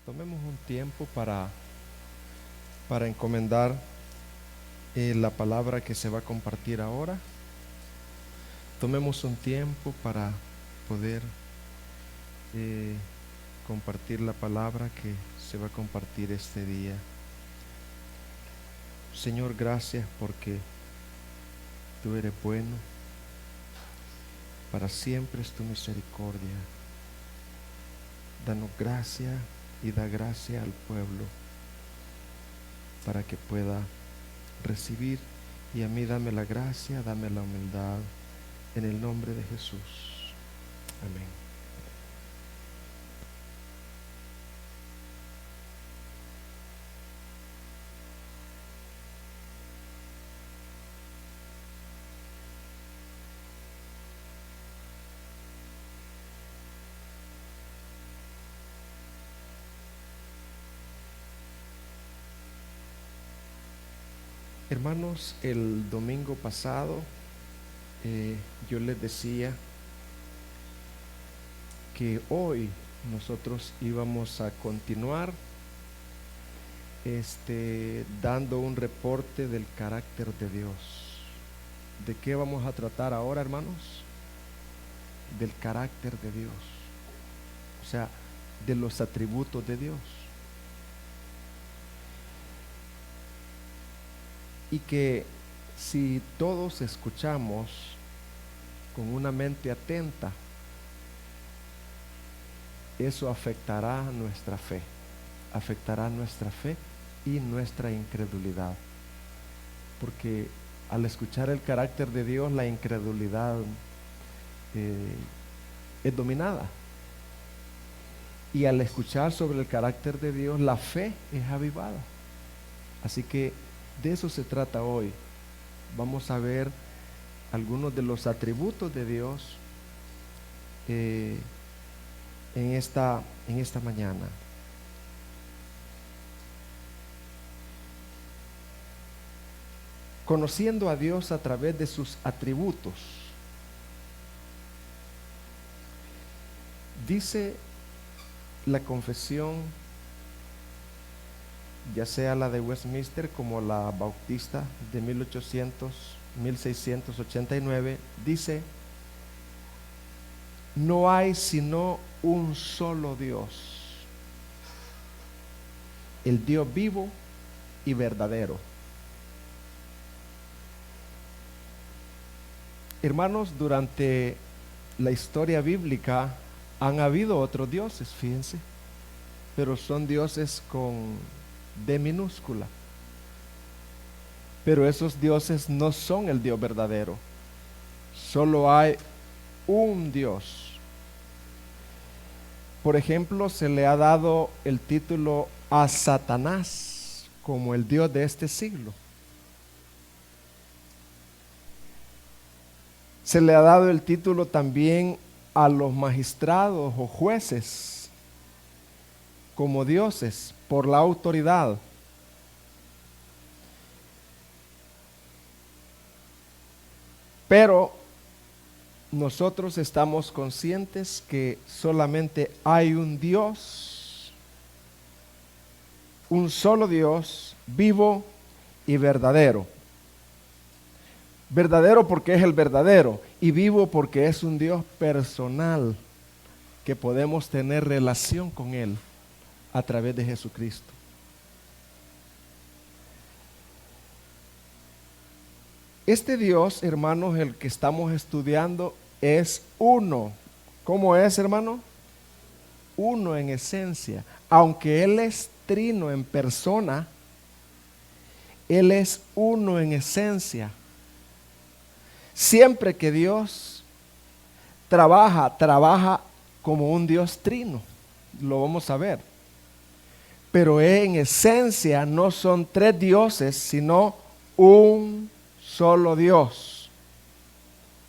Tomemos un tiempo para encomendar la palabra que se va a compartir ahora. Tomemos un tiempo para poder compartir la palabra que se va a compartir este día. Señor, gracias porque tú eres bueno. Para siempre es tu misericordia. Danos gracia y da gracia al pueblo para que pueda recibir, y a mí dame la gracia, dame la humildad, en el nombre de Jesús. Amén. Hermanos, el domingo pasado yo les decía que hoy nosotros íbamos a continuar dando un reporte del carácter de Dios. ¿De qué vamos a tratar ahora, hermanos? Del carácter de Dios, o sea, de los atributos de Dios. Y que si todos escuchamos con una mente atenta, eso afectará nuestra fe y nuestra incredulidad. Porque al escuchar el carácter de Dios, la incredulidad es dominada. Y al escuchar sobre el carácter de Dios, la fe es avivada. Así que de eso se trata hoy. Vamos a ver algunos de los atributos de Dios en esta mañana. Conociendo a Dios a través de sus atributos. Dice la confesión, ya sea la de Westminster como la bautista de 1689, dice: no hay sino un solo Dios, el Dios vivo y verdadero. Hermanos, durante la historia bíblica han habido otros dioses, fíjense, pero son dioses con D minúscula. Pero esos dioses no son el Dios verdadero. Solo hay un Dios. Por ejemplo, se le ha dado el título a Satanás como el Dios de este siglo. Se le ha dado el título también a los magistrados o jueces como dioses por la autoridad. Pero nosotros estamos conscientes que solamente hay un Dios, un solo Dios, vivo y verdadero. Verdadero porque es el verdadero, y vivo porque es un Dios personal, que podemos tener relación con Él a través de Jesucristo. Este Dios, hermanos, el que estamos estudiando, es uno. ¿Cómo es, hermano? Uno en esencia. Aunque Él es trino en persona, Él es uno en esencia. Siempre que Dios trabaja como un Dios trino. Lo vamos a ver. Pero en esencia no son tres dioses, sino un solo Dios.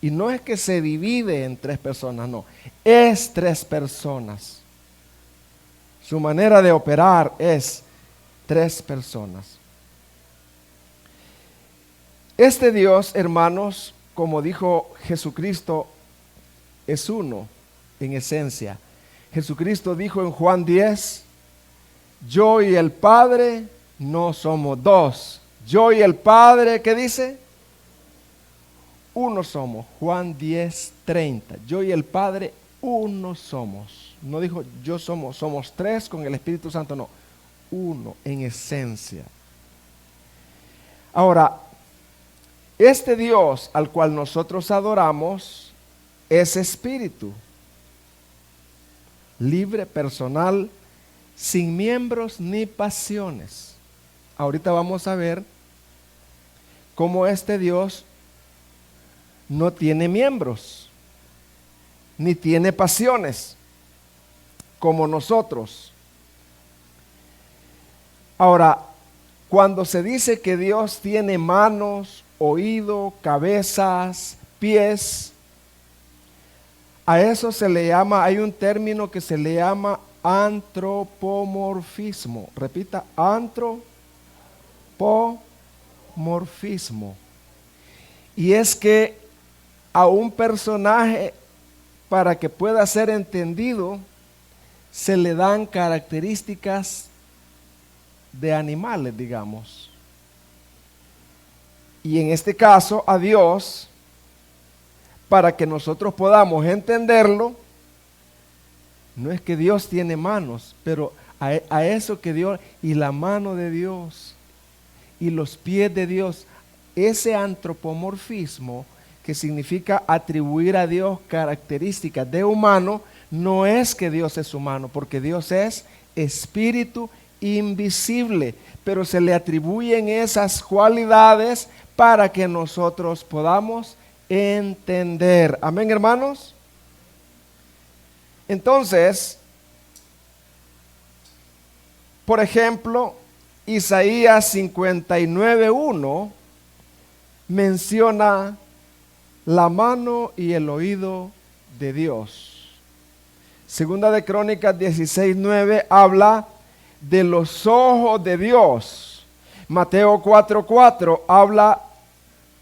Y no es que se divide en tres personas, no. Es tres personas. Su manera de operar es tres personas. Este Dios, hermanos, como dijo Jesucristo, es uno en esencia. Jesucristo dijo en Juan 10, yo y el Padre no somos dos. Yo y el Padre, ¿qué dice? Uno somos. Juan 10:30. Yo y el Padre uno somos. No dijo yo somos tres con el Espíritu Santo, no. Uno en esencia. Ahora, este Dios al cual nosotros adoramos es espíritu, libre, personal, sin miembros ni pasiones. Ahorita vamos a ver cómo este Dios no tiene miembros, ni tiene pasiones, como nosotros. Ahora, cuando se dice que Dios tiene manos, oído, cabezas, pies, a eso se le llama, hay un término que se le llama antropomorfismo. Repita, antropomorfismo. Y es que a un personaje, para que pueda ser entendido, se le dan características de animales, digamos. Y en este caso, a Dios, para que nosotros podamos entenderlo, no es que Dios tiene manos, pero a eso que Dios, y la mano de Dios, y los pies de Dios, ese antropomorfismo, que significa atribuir a Dios características de humano, no es que Dios es humano, porque Dios es espíritu invisible, pero se le atribuyen esas cualidades para que nosotros podamos entender. Amén, hermanos. Entonces, por ejemplo, Isaías 59:1 menciona la mano y el oído de Dios. Segunda de Crónicas 16:9 habla de los ojos de Dios. Mateo 4:4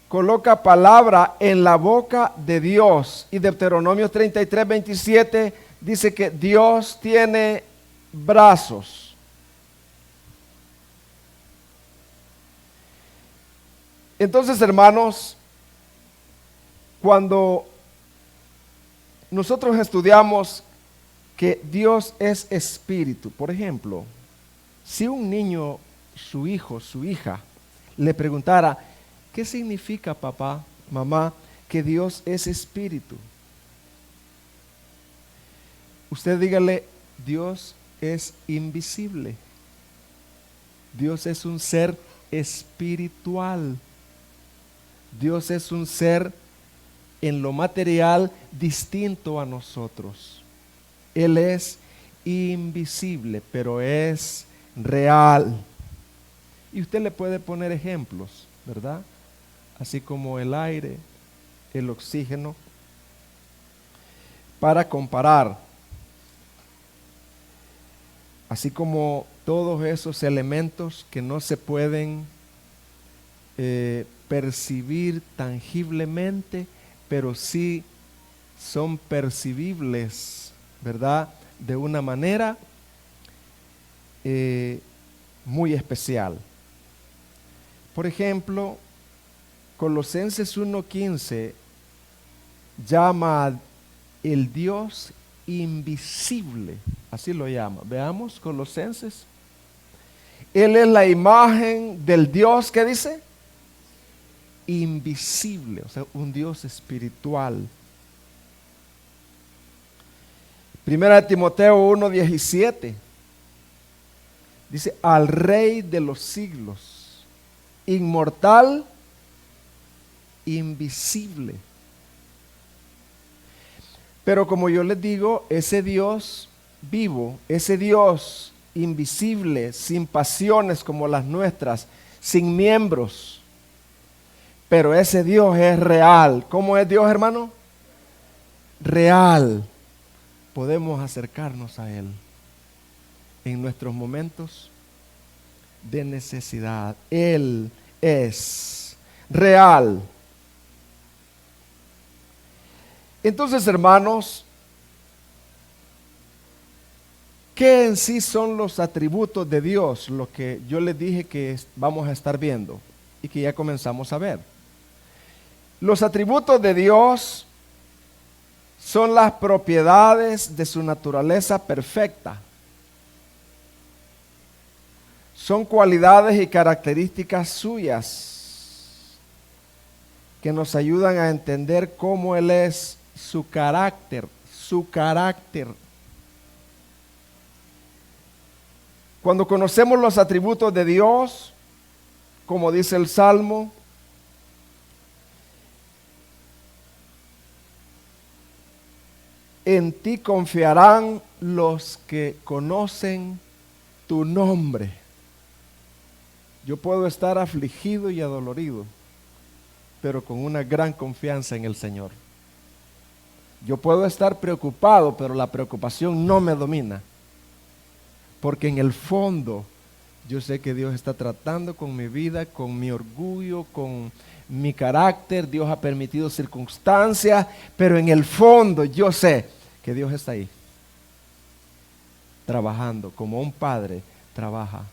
coloca palabra en la boca de Dios. Y Deuteronomio 33:27 dice que Dios tiene brazos. Entonces, hermanos, cuando nosotros estudiamos que Dios es espíritu, por ejemplo, si un niño, su hijo, su hija, le preguntara, ¿qué significa, papá, mamá, que Dios es espíritu? Usted dígale, Dios es invisible. Dios es un ser espiritual. Dios es un ser en lo material distinto a nosotros. Él es invisible, pero es real. Y usted le puede poner ejemplos, ¿verdad? Así como el aire, el oxígeno, para comparar. Así como todos esos elementos que no se pueden percibir tangiblemente, pero sí son percibibles, ¿verdad? De una manera muy especial. Por ejemplo, Colosenses 1:15 llama el Dios invisible, así lo llama. Veamos Colosenses. Él es la imagen del Dios, ¿qué dice? Invisible, o sea, un Dios espiritual. Primera de Timoteo 1:17 dice, al Rey de los siglos, inmortal, invisible. Pero como yo les digo, ese Dios vivo, ese Dios invisible, sin pasiones como las nuestras, sin miembros, pero ese Dios es real. ¿Cómo es Dios, hermano? Real. Podemos acercarnos a Él en nuestros momentos de necesidad. Él es real. Entonces, hermanos, ¿Qué en sí son los atributos de Dios? Lo que yo les dije que vamos a estar viendo y que ya comenzamos a ver. Los atributos de Dios son las propiedades de su naturaleza perfecta. Son cualidades y características suyas que nos ayudan a entender cómo Él es, su carácter, su carácter. Cuando conocemos los atributos de Dios, como dice el Salmo, en ti confiarán los que conocen tu nombre. Yo puedo estar afligido y adolorido, pero con una gran confianza en el Señor. Yo puedo estar preocupado, pero la preocupación no me domina. Porque en el fondo yo sé que Dios está tratando con mi vida, con mi orgullo, con mi carácter. Dios ha permitido circunstancias, pero en el fondo yo sé que Dios está ahí, trabajando como un padre trabaja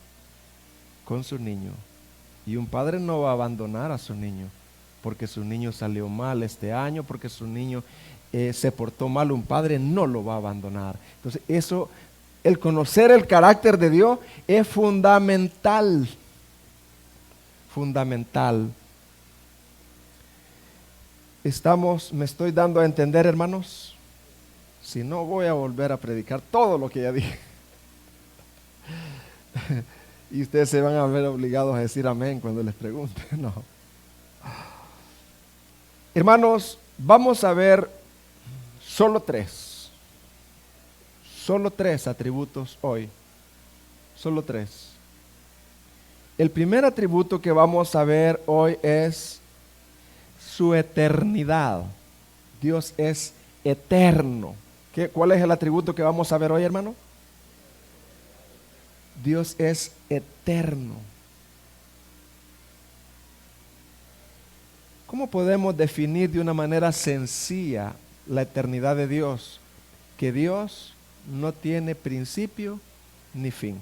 con su niño. Y un padre no va a abandonar a su niño porque su niño salió mal este año, porque su niño se portó mal. Un padre no lo va a abandonar. Entonces eso, el conocer el carácter de Dios es fundamental. Fundamental. Me estoy dando a entender, hermanos. Si no, voy a volver a predicar todo lo que ya dije. Y ustedes se van a ver obligados a decir amén cuando les pregunte. No. Hermanos, vamos a ver solo tres atributos hoy. Solo tres. El primer atributo que vamos a ver hoy es su eternidad. Dios es eterno. ¿Cuál es el atributo que vamos a ver hoy, hermano? Dios es eterno. ¿Cómo podemos definir de una manera sencilla la eternidad de Dios? Que Dios no tiene principio ni fin.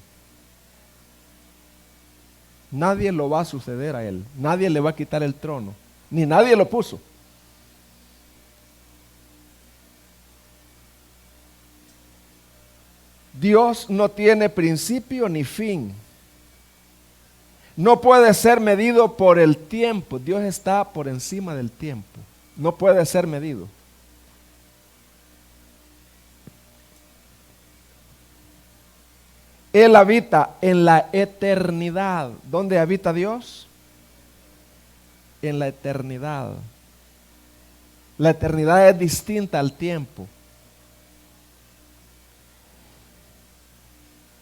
Nadie lo va a suceder a Él. Nadie le va a quitar el trono. Ni nadie lo puso. Dios no tiene principio ni fin. No puede ser medido por el tiempo. Dios está por encima del tiempo. No puede ser medido. Él habita en la eternidad. ¿Dónde habita Dios? En la eternidad. La eternidad es distinta al tiempo.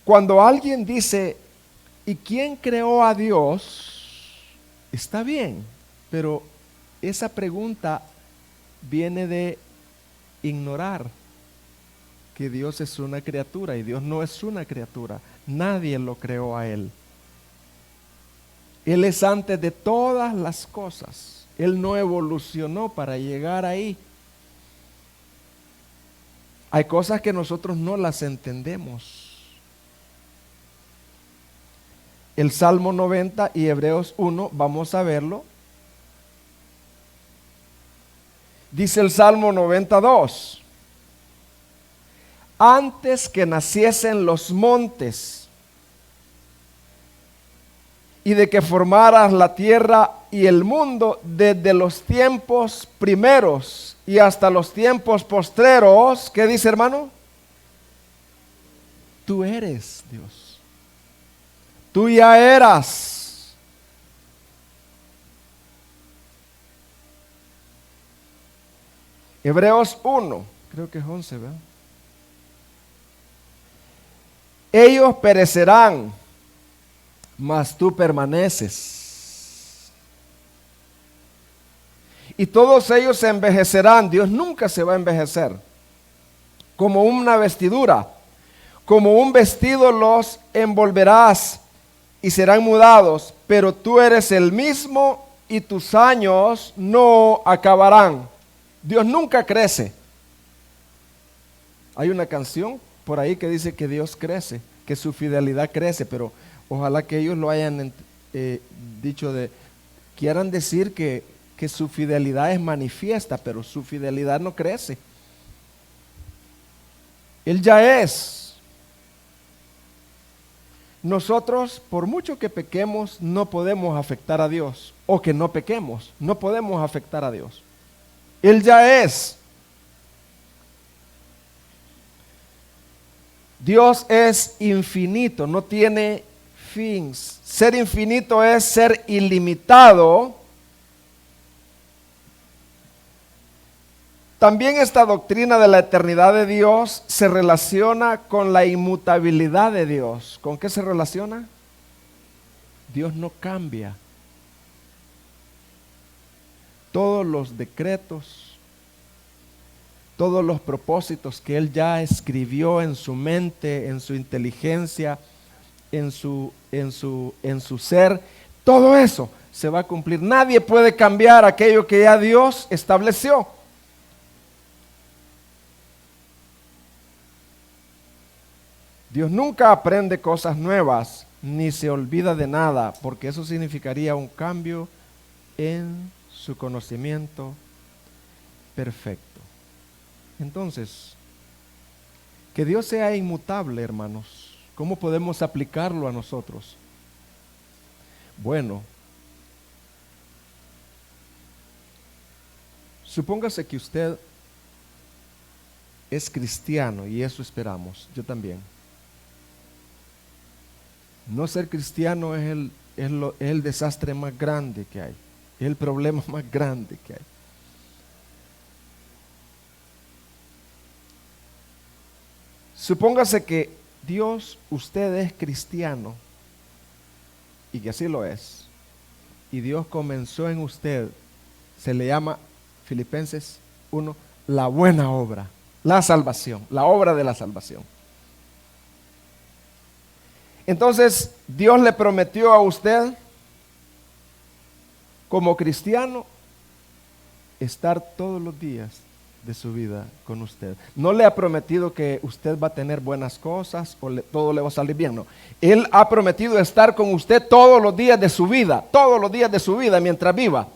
Cuando alguien dice, ¿y quién creó a Dios? Está bien, pero esa pregunta viene de ignorar que Dios es una criatura y Dios no es una criatura. Nadie lo creó a Él. Él es antes de todas las cosas. Él no evolucionó para llegar ahí. Hay cosas que nosotros no las entendemos. El Salmo 90 y Hebreos 1, vamos a verlo. Dice el Salmo 92. Antes que naciesen los montes y de que formaras la tierra y el mundo, desde los tiempos primeros y hasta los tiempos postreros, ¿qué dice, hermano? Tú eres Dios. Tú ya eras. Hebreos 1, creo que es 11, ¿verdad? Ellos perecerán, mas tú permaneces. Y todos ellos se envejecerán. Dios nunca se va a envejecer. Como una vestidura, como un vestido los envolverás y serán mudados, pero tú eres el mismo y tus años no acabarán. Dios nunca crece. Hay una canción por ahí que dice que Dios crece, que su fidelidad crece, pero ojalá que ellos lo hayan dicho quieran decir que su fidelidad es manifiesta, pero su fidelidad no crece. Él ya es. Nosotros, por mucho que pequemos, no podemos afectar a Dios, o que no pequemos, no podemos afectar a Dios. Él ya es. Dios es infinito, no tiene fins. Ser infinito es ser ilimitado. También esta doctrina de la eternidad de Dios se relaciona con la inmutabilidad de Dios. ¿Con qué se relaciona? Dios no cambia. Todos los decretos, todos los propósitos que Él ya escribió en su mente, en su inteligencia, en su ser, todo eso se va a cumplir. Nadie puede cambiar aquello que ya Dios estableció. Dios nunca aprende cosas nuevas, ni se olvida de nada, porque eso significaría un cambio en su conocimiento perfecto. Entonces, que Dios sea inmutable, hermanos, ¿cómo podemos aplicarlo a nosotros? Bueno, supóngase que usted es cristiano, y eso esperamos, yo también. No ser cristiano es el desastre más grande que hay, es el problema más grande que hay. Supóngase que Dios, usted es cristiano, y que así lo es, y Dios comenzó en usted, se le llama, Filipenses 1, la buena obra, la salvación, la obra de la salvación. Entonces, Dios le prometió a usted, como cristiano, estar todos los días de su vida con usted. No le ha prometido que usted va a tener buenas cosas o todo le va a salir bien, no. Él ha prometido estar con usted todos los días de su vida, todos los días de su vida mientras viva.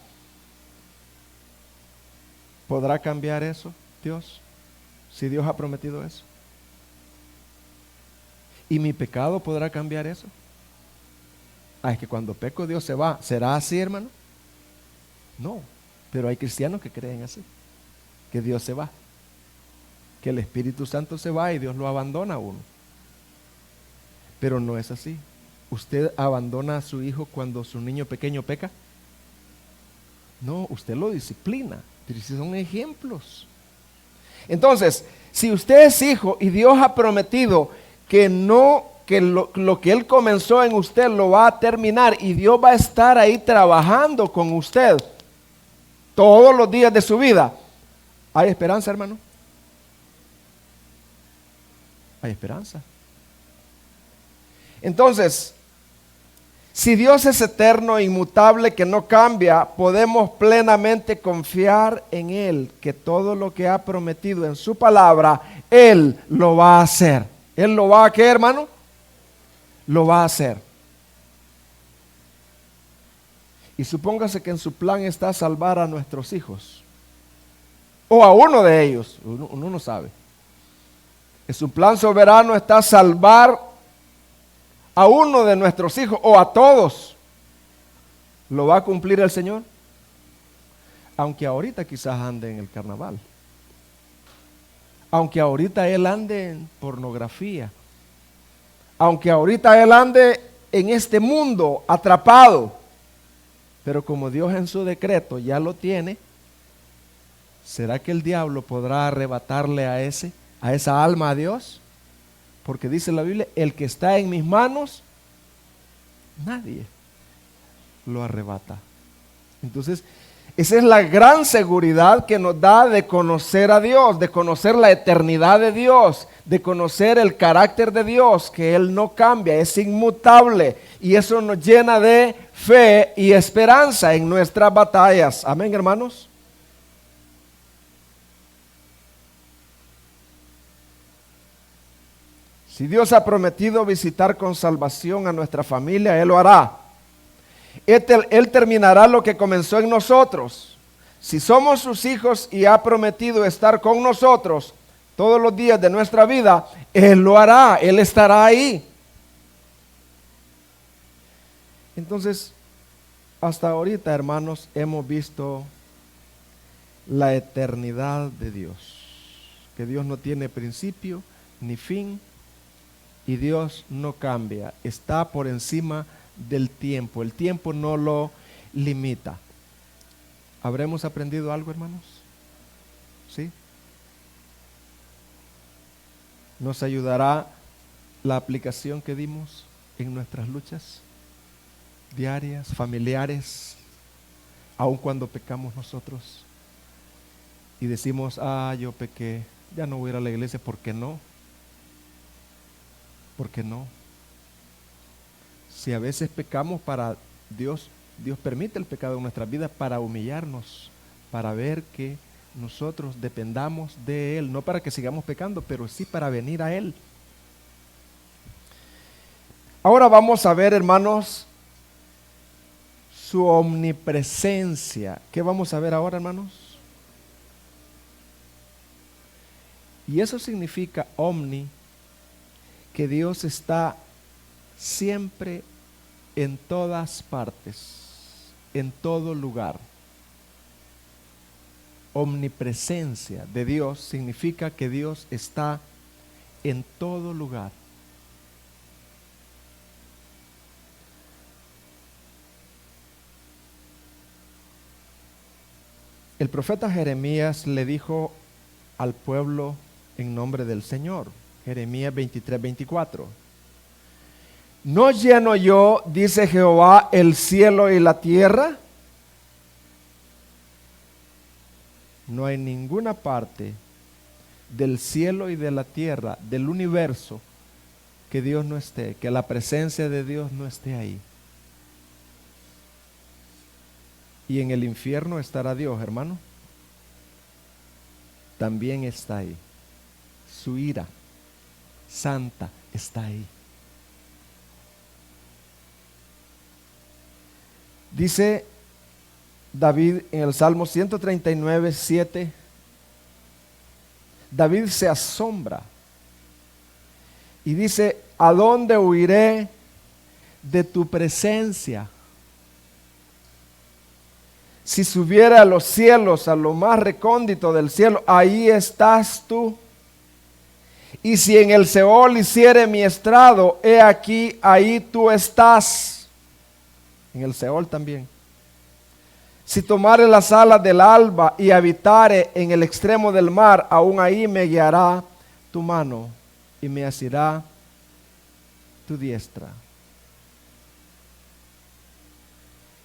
¿Podrá cambiar eso, Dios? Si Dios ha prometido eso. ¿Y mi pecado podrá cambiar eso? Es que cuando peco Dios se va. ¿Será así, hermano? No, pero hay cristianos que creen así, que Dios se va, que el Espíritu Santo se va y Dios lo abandona a uno. Pero no es así. ¿Usted abandona a su hijo cuando su niño pequeño peca? No, usted lo disciplina. Pero son ejemplos. Entonces, si usted es hijo y Dios ha prometido que lo que Él comenzó en usted lo va a terminar, y Dios va a estar ahí trabajando con usted todos los días de su vida, ¿hay esperanza, hermano? Hay esperanza. Entonces, si Dios es eterno e inmutable, que no cambia, podemos plenamente confiar en Él, que todo lo que ha prometido en su palabra, Él lo va a hacer. ¿Él lo va a qué, hermano? Lo va a hacer. Y supóngase que en su plan está salvar a nuestros hijos, o a uno de ellos, uno no sabe. En su plan soberano está salvar a uno de nuestros hijos o a todos. ¿Lo va a cumplir el Señor? Aunque ahorita quizás ande en el carnaval, aunque ahorita él ande en pornografía, aunque ahorita él ande en este mundo atrapado, pero como Dios en su decreto ya lo tiene, ¿será que el diablo podrá arrebatarle a esa alma a Dios? Porque dice la Biblia, el que está en mis manos, nadie lo arrebata. Entonces, esa es la gran seguridad que nos da de conocer a Dios, de conocer la eternidad de Dios, de conocer el carácter de Dios, que Él no cambia, es inmutable, y eso nos llena de fe y esperanza en nuestras batallas. Amén, hermanos. Si Dios ha prometido visitar con salvación a nuestra familia, Él lo hará. Él terminará lo que comenzó en nosotros. Si somos sus hijos y ha prometido estar con nosotros todos los días de nuestra vida, Él lo hará, Él estará ahí. Entonces, hasta ahorita, hermanos, hemos visto la eternidad de Dios, que Dios no tiene principio ni fin y Dios no cambia, está por encima del tiempo, el tiempo no lo limita. ¿Habremos aprendido algo, hermanos? ¿Sí? ¿Nos ayudará la aplicación que dimos en nuestras luchas diarias, familiares, aun cuando pecamos nosotros y decimos, yo pequé, ya no voy a ir a la iglesia? ¿Por qué no? ¿Por qué no? Si a veces pecamos para Dios permite el pecado en nuestras vidas para humillarnos, para ver que nosotros dependamos de Él, no para que sigamos pecando, pero sí para venir a Él. Ahora vamos a ver, hermanos, su omnipresencia. ¿Qué vamos a ver ahora, hermanos? Y eso significa omni, que Dios está siempre en todas partes, en todo lugar. Omnipresencia de Dios significa que Dios está en todo lugar. El profeta Jeremías le dijo al pueblo en nombre del Señor, Jeremías 23:24. ¿No lleno yo, dice Jehová, el cielo y la tierra? No hay ninguna parte del cielo y de la tierra, del universo, que Dios no esté, que la presencia de Dios no esté ahí. Y en el infierno estará Dios, hermano. También está ahí. Su ira santa está ahí. Dice David en el Salmo 139:7, David se asombra y dice, ¿a dónde huiré de tu presencia? Si subiera a los cielos, a lo más recóndito del cielo, ahí estás tú. Y si en el Seol hiciere mi estrado, he aquí, ahí tú estás. En el Seol también. Si tomare las alas del alba y habitare en el extremo del mar, aún ahí me guiará tu mano y me asirá tu diestra.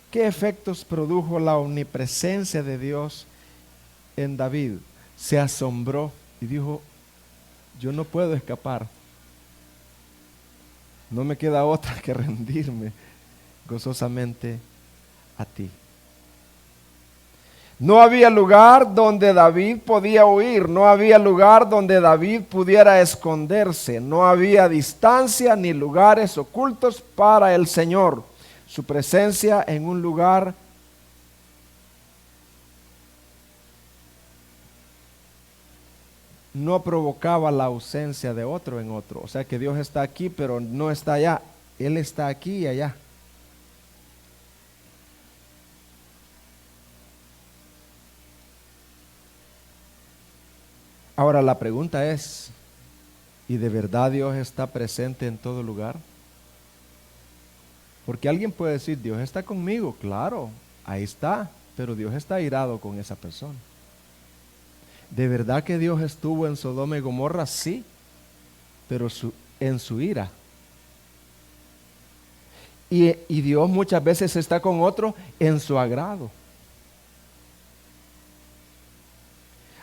¿Qué efectos produjo la omnipresencia de Dios en David? Se asombró y dijo, yo no puedo escapar. No me queda otra que rendirme gozosamente a ti. No había lugar donde David podía huir, no había lugar donde David pudiera esconderse, no había distancia ni lugares ocultos para el Señor. Su presencia en un lugar no provocaba la ausencia de otro en otro. O sea que Dios está aquí, pero no está allá. Él está aquí y allá. Ahora la pregunta es, ¿y de verdad Dios está presente en todo lugar? Porque alguien puede decir, Dios está conmigo, claro, ahí está, pero Dios está airado con esa persona. ¿De verdad que Dios estuvo en Sodoma y Gomorra? Sí, pero en su ira. Y Dios muchas veces está con otro en su agrado.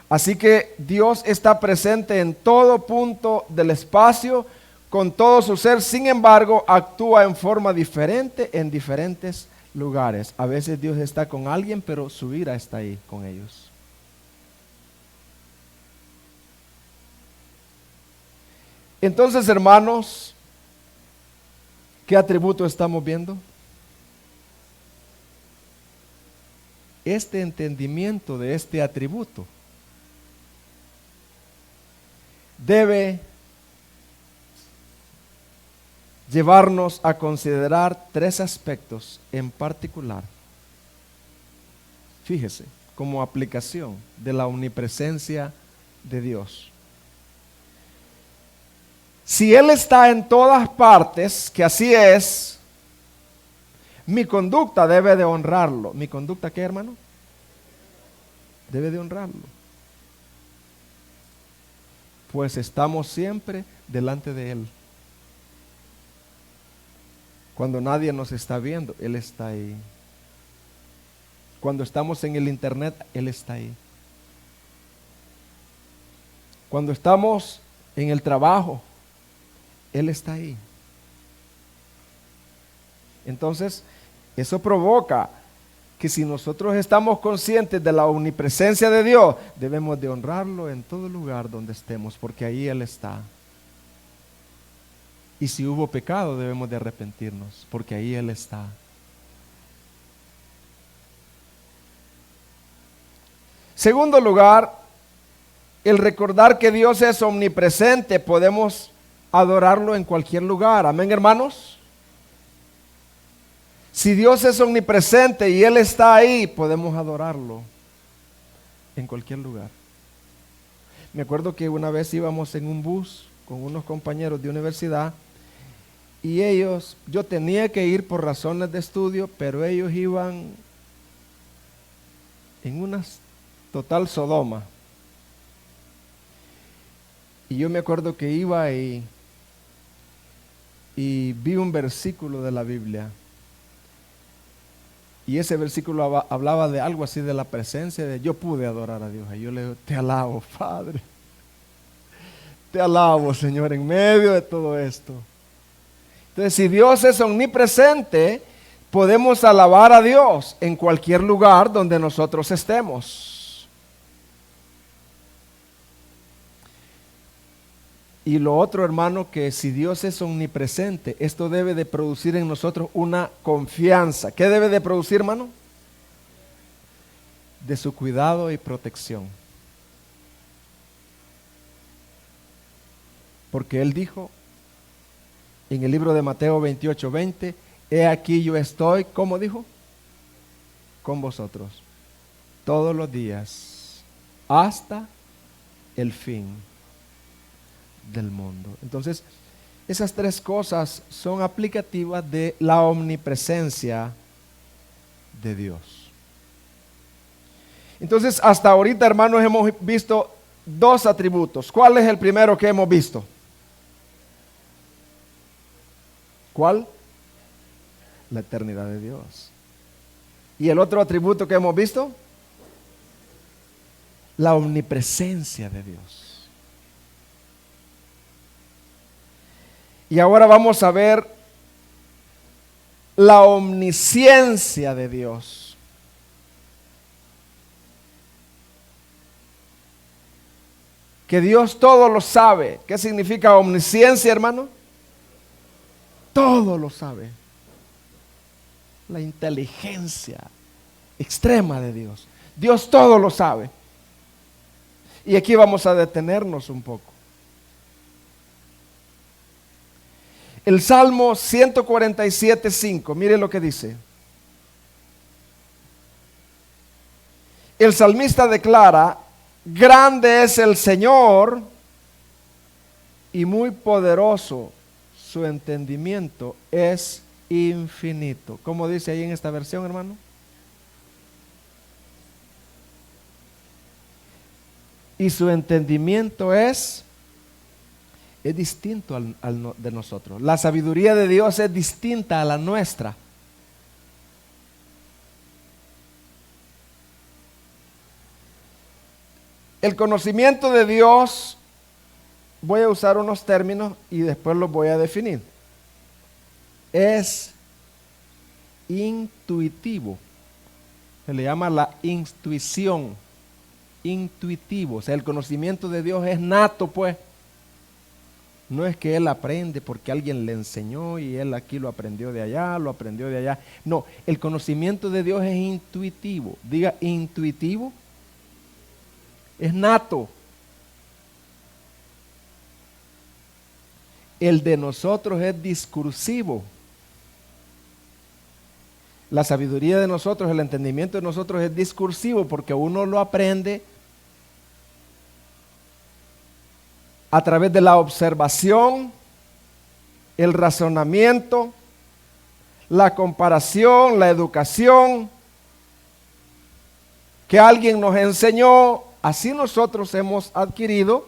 Así que Dios está presente en todo punto del espacio, con todo su ser. Sin embargo, actúa en forma diferente en diferentes lugares. A veces Dios está con alguien, pero su ira está ahí con ellos. Entonces, hermanos, ¿qué atributo estamos viendo? Este entendimiento de este atributo debe llevarnos a considerar tres aspectos en particular. Fíjese, como aplicación de la omnipresencia de Dios. Si Él está en todas partes, que así es, mi conducta debe de honrarlo. ¿Mi conducta qué, hermano? Debe de honrarlo. Pues estamos siempre delante de Él. Cuando nadie nos está viendo, Él está ahí. Cuando estamos en el internet, Él está ahí. Cuando estamos en el trabajo, Él está ahí. Entonces, eso provoca que si nosotros estamos conscientes de la omnipresencia de Dios, debemos de honrarlo en todo lugar donde estemos, porque ahí Él está. Y si hubo pecado, debemos de arrepentirnos, porque ahí Él está. Segundo lugar, el recordar que Dios es omnipresente, podemos adorarlo en cualquier lugar. Amén, hermanos. Si Dios es omnipresente y Él está ahí, podemos adorarlo en cualquier lugar. Me acuerdo que una vez íbamos en un bus con unos compañeros de universidad y yo tenía que ir por razones de estudio, pero ellos iban en una total Sodoma. Y yo me acuerdo que iba y vi un versículo de la Biblia. Y ese versículo hablaba de algo así de la presencia de yo pude adorar a Dios. Y yo le digo, te alabo, Padre. Te alabo, Señor, en medio de todo esto. Entonces, si Dios es omnipresente, podemos alabar a Dios en cualquier lugar donde nosotros estemos. Y lo otro, hermano, que si Dios es omnipresente, esto debe de producir en nosotros una confianza. ¿Qué debe de producir, hermano? De su cuidado y protección. Porque Él dijo en el libro de Mateo 28:20, he aquí yo estoy, ¿cómo dijo? Con vosotros todos los días hasta el fin del mundo. Entonces, esas tres cosas son aplicativas de la omnipresencia de Dios. Entonces, hasta ahorita, hermanos, hemos visto dos atributos. ¿Cuál es el primero que hemos visto? ¿Cuál? La eternidad de Dios. ¿Y el otro atributo que hemos visto? La omnipresencia de Dios. Y ahora vamos a ver la omnisciencia de Dios. Que Dios todo lo sabe. ¿Qué significa omnisciencia, hermano? Todo lo sabe. La inteligencia extrema de Dios. Dios todo lo sabe. Y aquí vamos a detenernos un poco. El Salmo 147:5, mire lo que dice. El salmista declara, grande es el Señor y muy poderoso. Su entendimiento es infinito. ¿Cómo dice ahí en esta versión, hermano? Y su entendimiento es distinto al de nosotros. La sabiduría de Dios es distinta a la nuestra. El conocimiento de Dios, voy a usar unos términos y después los voy a definir. Es intuitivo. Se le llama la intuición. Intuitivo. O sea, el conocimiento de Dios es nato, pues. No es que él aprende porque alguien le enseñó y él aquí lo aprendió de allá, lo aprendió de allá. No, el conocimiento de Dios es intuitivo. Diga intuitivo. Es nato. El de nosotros es discursivo. La sabiduría de nosotros, el entendimiento de nosotros es discursivo porque uno lo aprende a través de la observación, el razonamiento, la comparación, la educación que alguien nos enseñó. Así nosotros hemos adquirido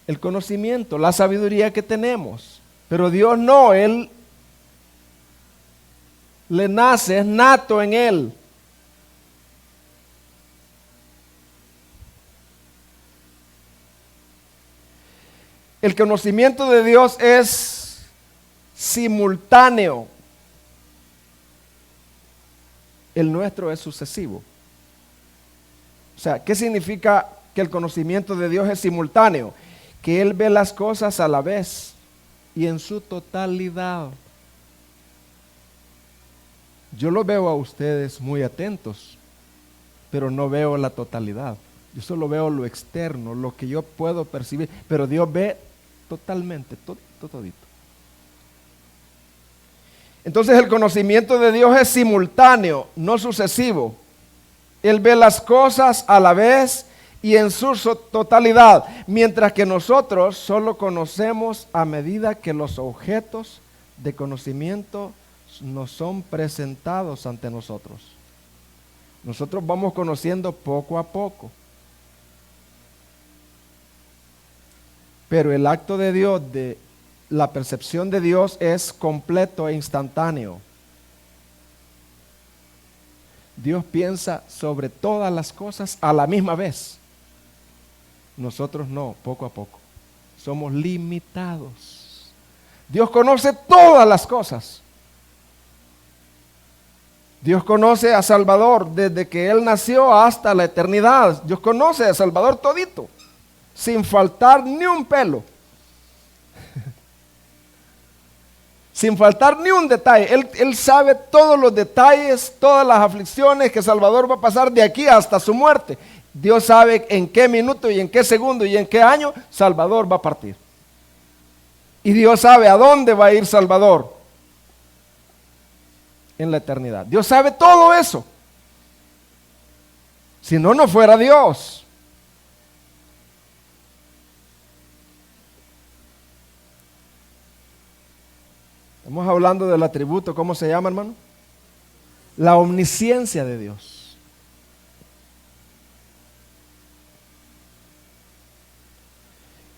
el conocimiento, la sabiduría que tenemos. Pero Dios no, Él le nace, es nato en Él. El conocimiento de Dios es simultáneo. El nuestro es sucesivo. O sea, ¿qué significa que el conocimiento de Dios es simultáneo? Que Él ve las cosas a la vez y en su totalidad. Yo lo veo a ustedes muy atentos, pero no veo la totalidad. Yo solo veo lo externo, lo que yo puedo percibir, pero Dios ve totalmente, todito. Entonces el conocimiento de Dios es simultáneo, no sucesivo. Él ve las cosas a la vez y en su totalidad, mientras que nosotros solo conocemos a medida que los objetos de conocimiento nos son presentados ante nosotros. Nosotros vamos conociendo poco a poco. Pero el acto de Dios, de la percepción de Dios es completo e instantáneo. Dios piensa sobre todas las cosas a la misma vez. Nosotros no, poco a poco. Somos limitados. Dios conoce todas las cosas. Dios conoce a Salvador desde que Él nació hasta la eternidad. Dios conoce a Salvador todito, sin faltar ni un pelo. Sin faltar ni un detalle. Él sabe todos los detalles, todas las aflicciones que Salvador va a pasar de aquí hasta su muerte. Dios sabe en qué minuto y en qué segundo y en qué año Salvador va a partir. Y Dios sabe a dónde va a ir Salvador en la eternidad. Dios sabe todo eso. Si no, no fuera Dios. Estamos hablando del atributo, ¿cómo se llama, hermano? La omnisciencia de Dios.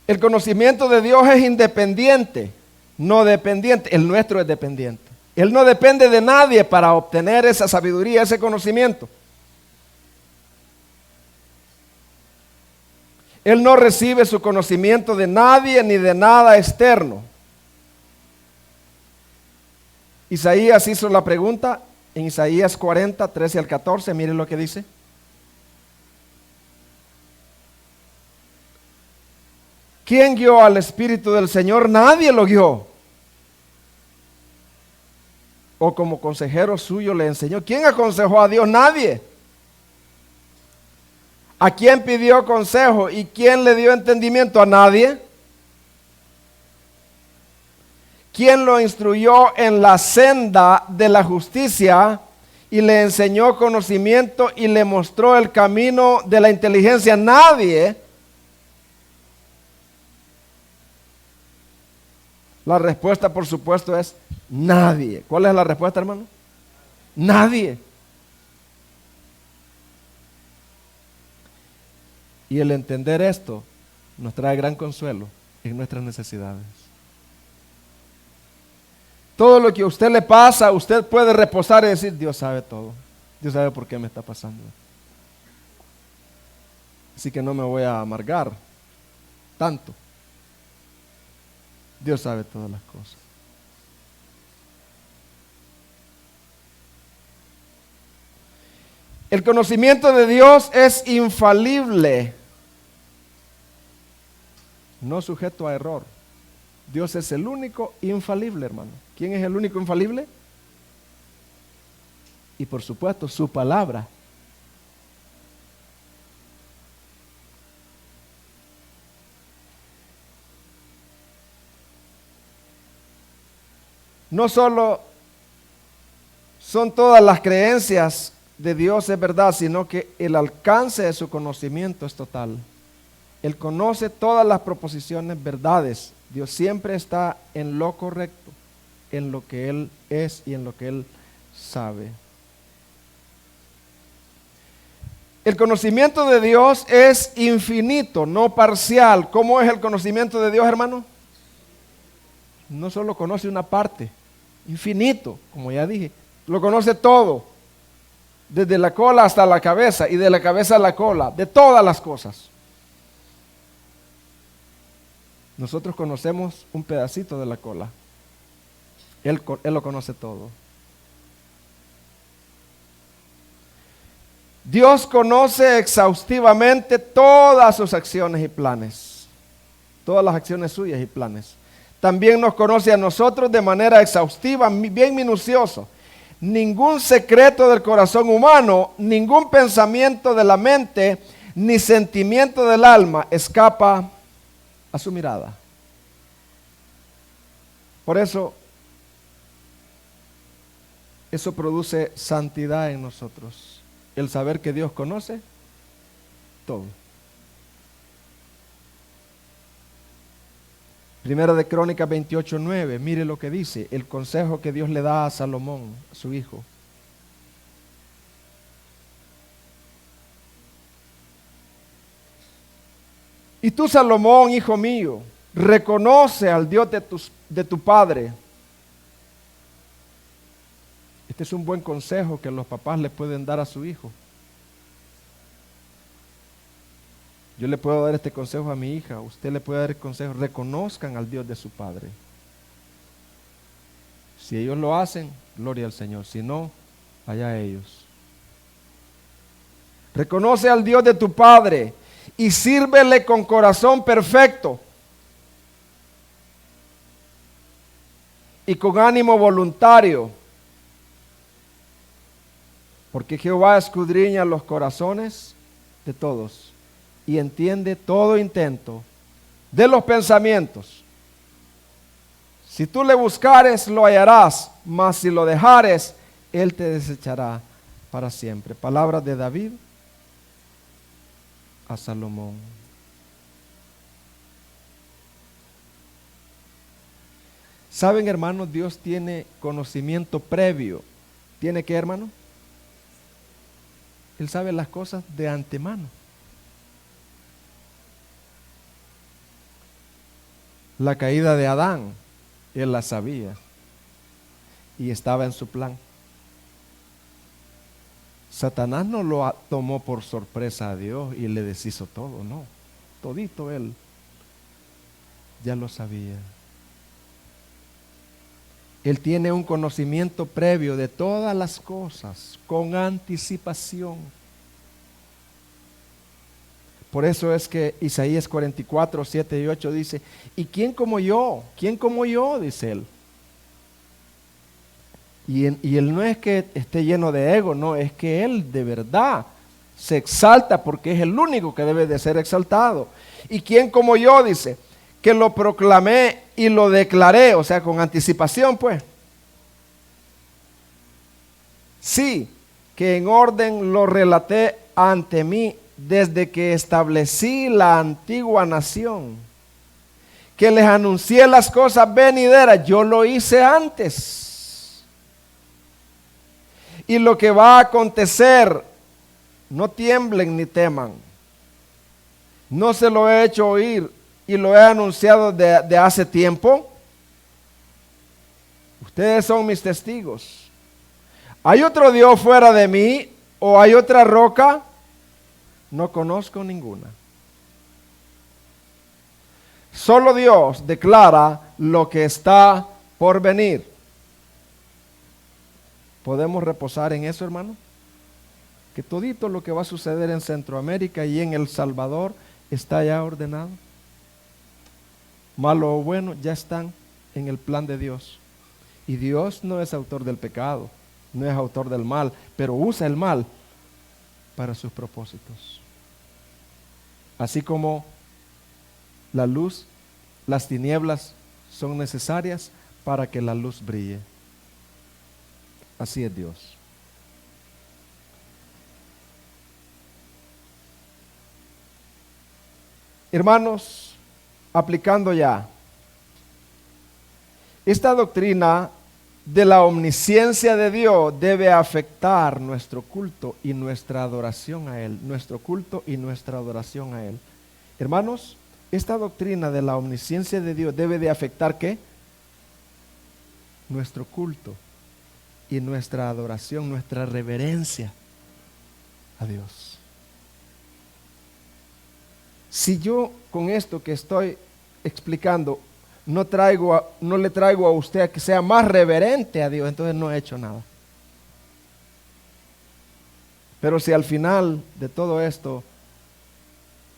El conocimiento de Dios es independiente, no dependiente. El nuestro es dependiente. Él no depende de nadie para obtener esa sabiduría, ese conocimiento. Él no recibe su conocimiento de nadie ni de nada externo. Isaías hizo la pregunta en Isaías 40, 13 al 14, miren lo que dice. ¿Quién guió al Espíritu del Señor? Nadie lo guió. O como consejero suyo le enseñó. ¿Quién aconsejó a Dios? Nadie. ¿A quién pidió consejo y quién le dio entendimiento? A nadie. ¿Quién lo instruyó en la senda de la justicia y le enseñó conocimiento y le mostró el camino de la inteligencia? Nadie. La respuesta, por supuesto, es nadie. ¿Cuál es la respuesta, hermano? Nadie. Y el entender esto nos trae gran consuelo en nuestras necesidades. Todo lo que a usted le pasa, usted puede reposar y decir, Dios sabe todo. Dios sabe por qué me está pasando. Así que no me voy a amargar tanto. Dios sabe todas las cosas. El conocimiento de Dios es infalible. no sujeto a error. Dios es el único infalible, hermano. ¿Quién es el único infalible? Y por supuesto, su palabra. No solo son todas las creencias de Dios es verdad, sino que el alcance de su conocimiento es total. Él conoce todas las proposiciones, verdades. Dios siempre está en lo correcto, en lo que Él es y en lo que Él sabe. El conocimiento de Dios es infinito, no parcial. ¿Cómo es el conocimiento de Dios, hermano? No solo conoce una parte, infinito, como ya dije. Lo conoce todo, desde la cola hasta la cabeza y de la cabeza a la cola, de todas las cosas. Nosotros conocemos un pedacito de la cola. Él lo conoce todo. Dios conoce exhaustivamente todas sus acciones y planes, todas las acciones suyas y planes. También nos conoce a nosotros de manera exhaustiva, bien minucioso. Ningún secreto del corazón humano, ningún pensamiento de la mente, ni sentimiento del alma escapa a su mirada. Por eso produce santidad en nosotros. El saber que Dios conoce todo. Primera de Crónicas 28:9, mire lo que dice, el consejo que Dios le da a Salomón, a su hijo. Y tú, Salomón, hijo mío, reconoce al Dios de tu padre. Este es un buen consejo que los papás le pueden dar a su hijo. Yo le puedo dar este consejo a mi hija, usted le puede dar el consejo, reconozcan al Dios de su padre. Si ellos lo hacen, gloria al Señor, si no, allá ellos. Reconoce al Dios de tu padre y sírvele con corazón perfecto y con ánimo voluntario, porque Jehová escudriña los corazones de todos y entiende todo intento de los pensamientos. Si tú le buscares, lo hallarás, mas si lo dejares, él te desechará para siempre. Palabras de David a Salomón. ¿Saben, hermanos? Dios tiene conocimiento previo. ¿Tiene qué, hermano? Él sabe las cosas de antemano. La caída de Adán, él la sabía y estaba en su plan. Satanás no lo tomó por sorpresa a Dios y le deshizo todo, no. Todito él ya lo sabía. Él tiene un conocimiento previo de todas las cosas, con anticipación. Por eso es que Isaías 44, 7 y 8 dice, ¿y quién como yo? ¿Quién como yo? Dice él. Y él no es que esté lleno de ego, no, es que él de verdad se exalta porque es el único que debe de ser exaltado. ¿Y quién como yo? Dice, que lo proclamé y lo declaré, o sea, con anticipación pues. Sí, que en orden lo relaté ante mí desde que establecí la antigua nación, que les anuncié las cosas venideras, yo lo hice antes. Y lo que va a acontecer, no tiemblen ni teman. No se lo he hecho oír y lo he anunciado de hace tiempo. Ustedes son mis testigos. ¿Hay otro Dios fuera de mí o hay otra roca? No conozco ninguna. Solo Dios declara lo que está por venir. ¿Podemos reposar en eso, hermano? Que todito lo que va a suceder en Centroamérica y en El Salvador está ya ordenado. malo o bueno, ya están en el plan de Dios. Y Dios no es autor del pecado, no es autor del mal, pero usa el mal para sus propósitos. Así como la luz, las tinieblas son necesarias para que la luz brille. Así es Dios. Hermanos, aplicando ya, esta doctrina de la omnisciencia de Dios debe afectar nuestro culto y nuestra adoración a Él. Nuestro culto y nuestra adoración a Él. Hermanos, esta doctrina de la omnisciencia de Dios debe de afectar ¿qué? Nuestro culto y nuestra adoración, nuestra reverencia a Dios. Si yo con esto que estoy explicando no le traigo a usted a que sea más reverente a Dios, entonces no he hecho nada. Pero si al final de todo esto,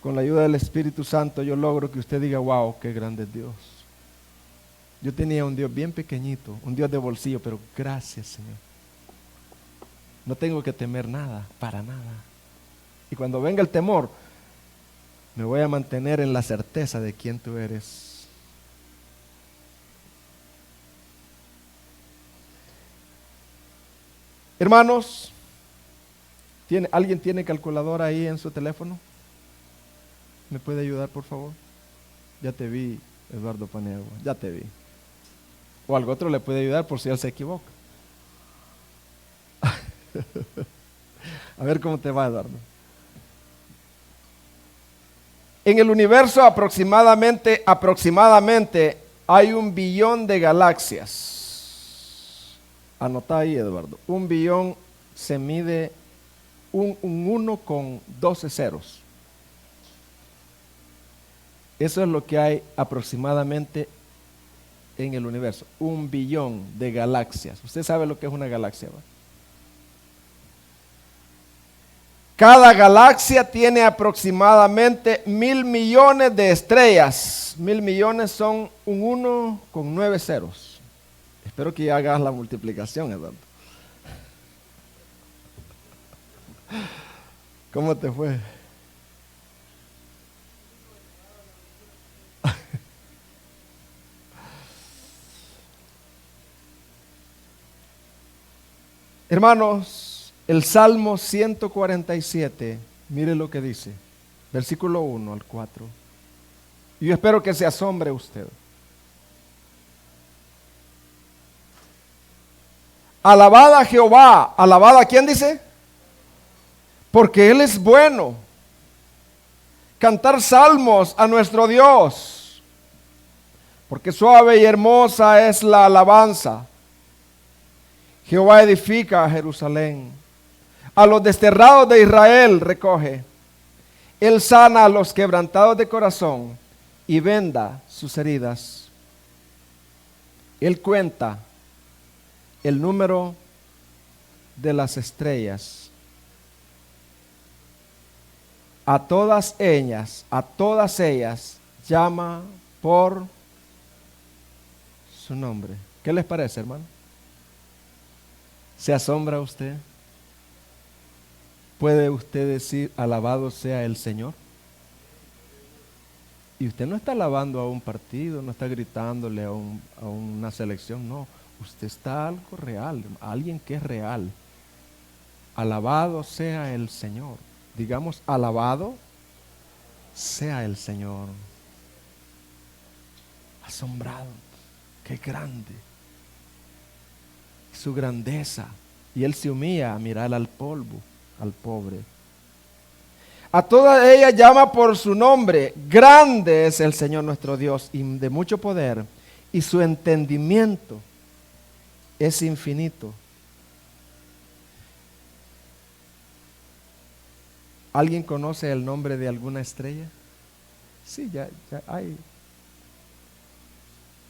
con la ayuda del Espíritu Santo, yo logro que usted diga, wow, qué grande es Dios. Yo tenía un Dios bien pequeñito, un Dios de bolsillo, pero gracias, Señor. No tengo que temer nada, para nada. Y cuando venga el temor, me voy a mantener en la certeza de quién tú eres. Hermanos, ¿alguien tiene calculadora ahí en su teléfono? ¿Me puede ayudar, por favor? Ya te vi, Eduardo Paniagua, ya te vi. O algo otro le puede ayudar por si él se equivoca. A ver cómo te va, Eduardo. En el universo aproximadamente hay 1 billón de galaxias. Anota ahí, Eduardo. 1 billón se mide un 1 con 12 ceros. Eso es lo que hay aproximadamente en el universo. 1 billón de galaxias. Usted sabe lo que es una galaxia, ¿va? Cada galaxia tiene aproximadamente 1.000 millones de estrellas. 1.000 millones son un 1 con 9 ceros. Espero que ya hagas la multiplicación, Eduardo. ¿Cómo te fue? Hermanos, el Salmo 147, mire lo que dice, versículo 1 al 4. Y yo espero que se asombre usted. Alabad a Jehová. ¿Alabad a quién dice? Porque Él es bueno. Cantar salmos a nuestro Dios. Porque suave y hermosa es la alabanza. Jehová edifica a Jerusalén. A los desterrados de Israel recoge. Él sana a los quebrantados de corazón y venda sus heridas. Él cuenta el número de las estrellas. A todas ellas llama por su nombre. ¿Qué les parece, hermano? ¿Se asombra usted? ¿Puede usted decir, alabado sea el Señor? Y usted no está alabando a un partido, no está gritándole a una selección, no. Usted está a algo real, a alguien que es real. Alabado sea el Señor. Digamos, alabado sea el Señor. Asombrado, qué grande. Su grandeza. Y Él se humilla a mirar al polvo, al pobre. A todas ellas llama por su nombre. Grande es el Señor nuestro Dios y de mucho poder. Y su entendimiento es infinito. ¿Alguien conoce el nombre de alguna estrella? Sí, ya hay.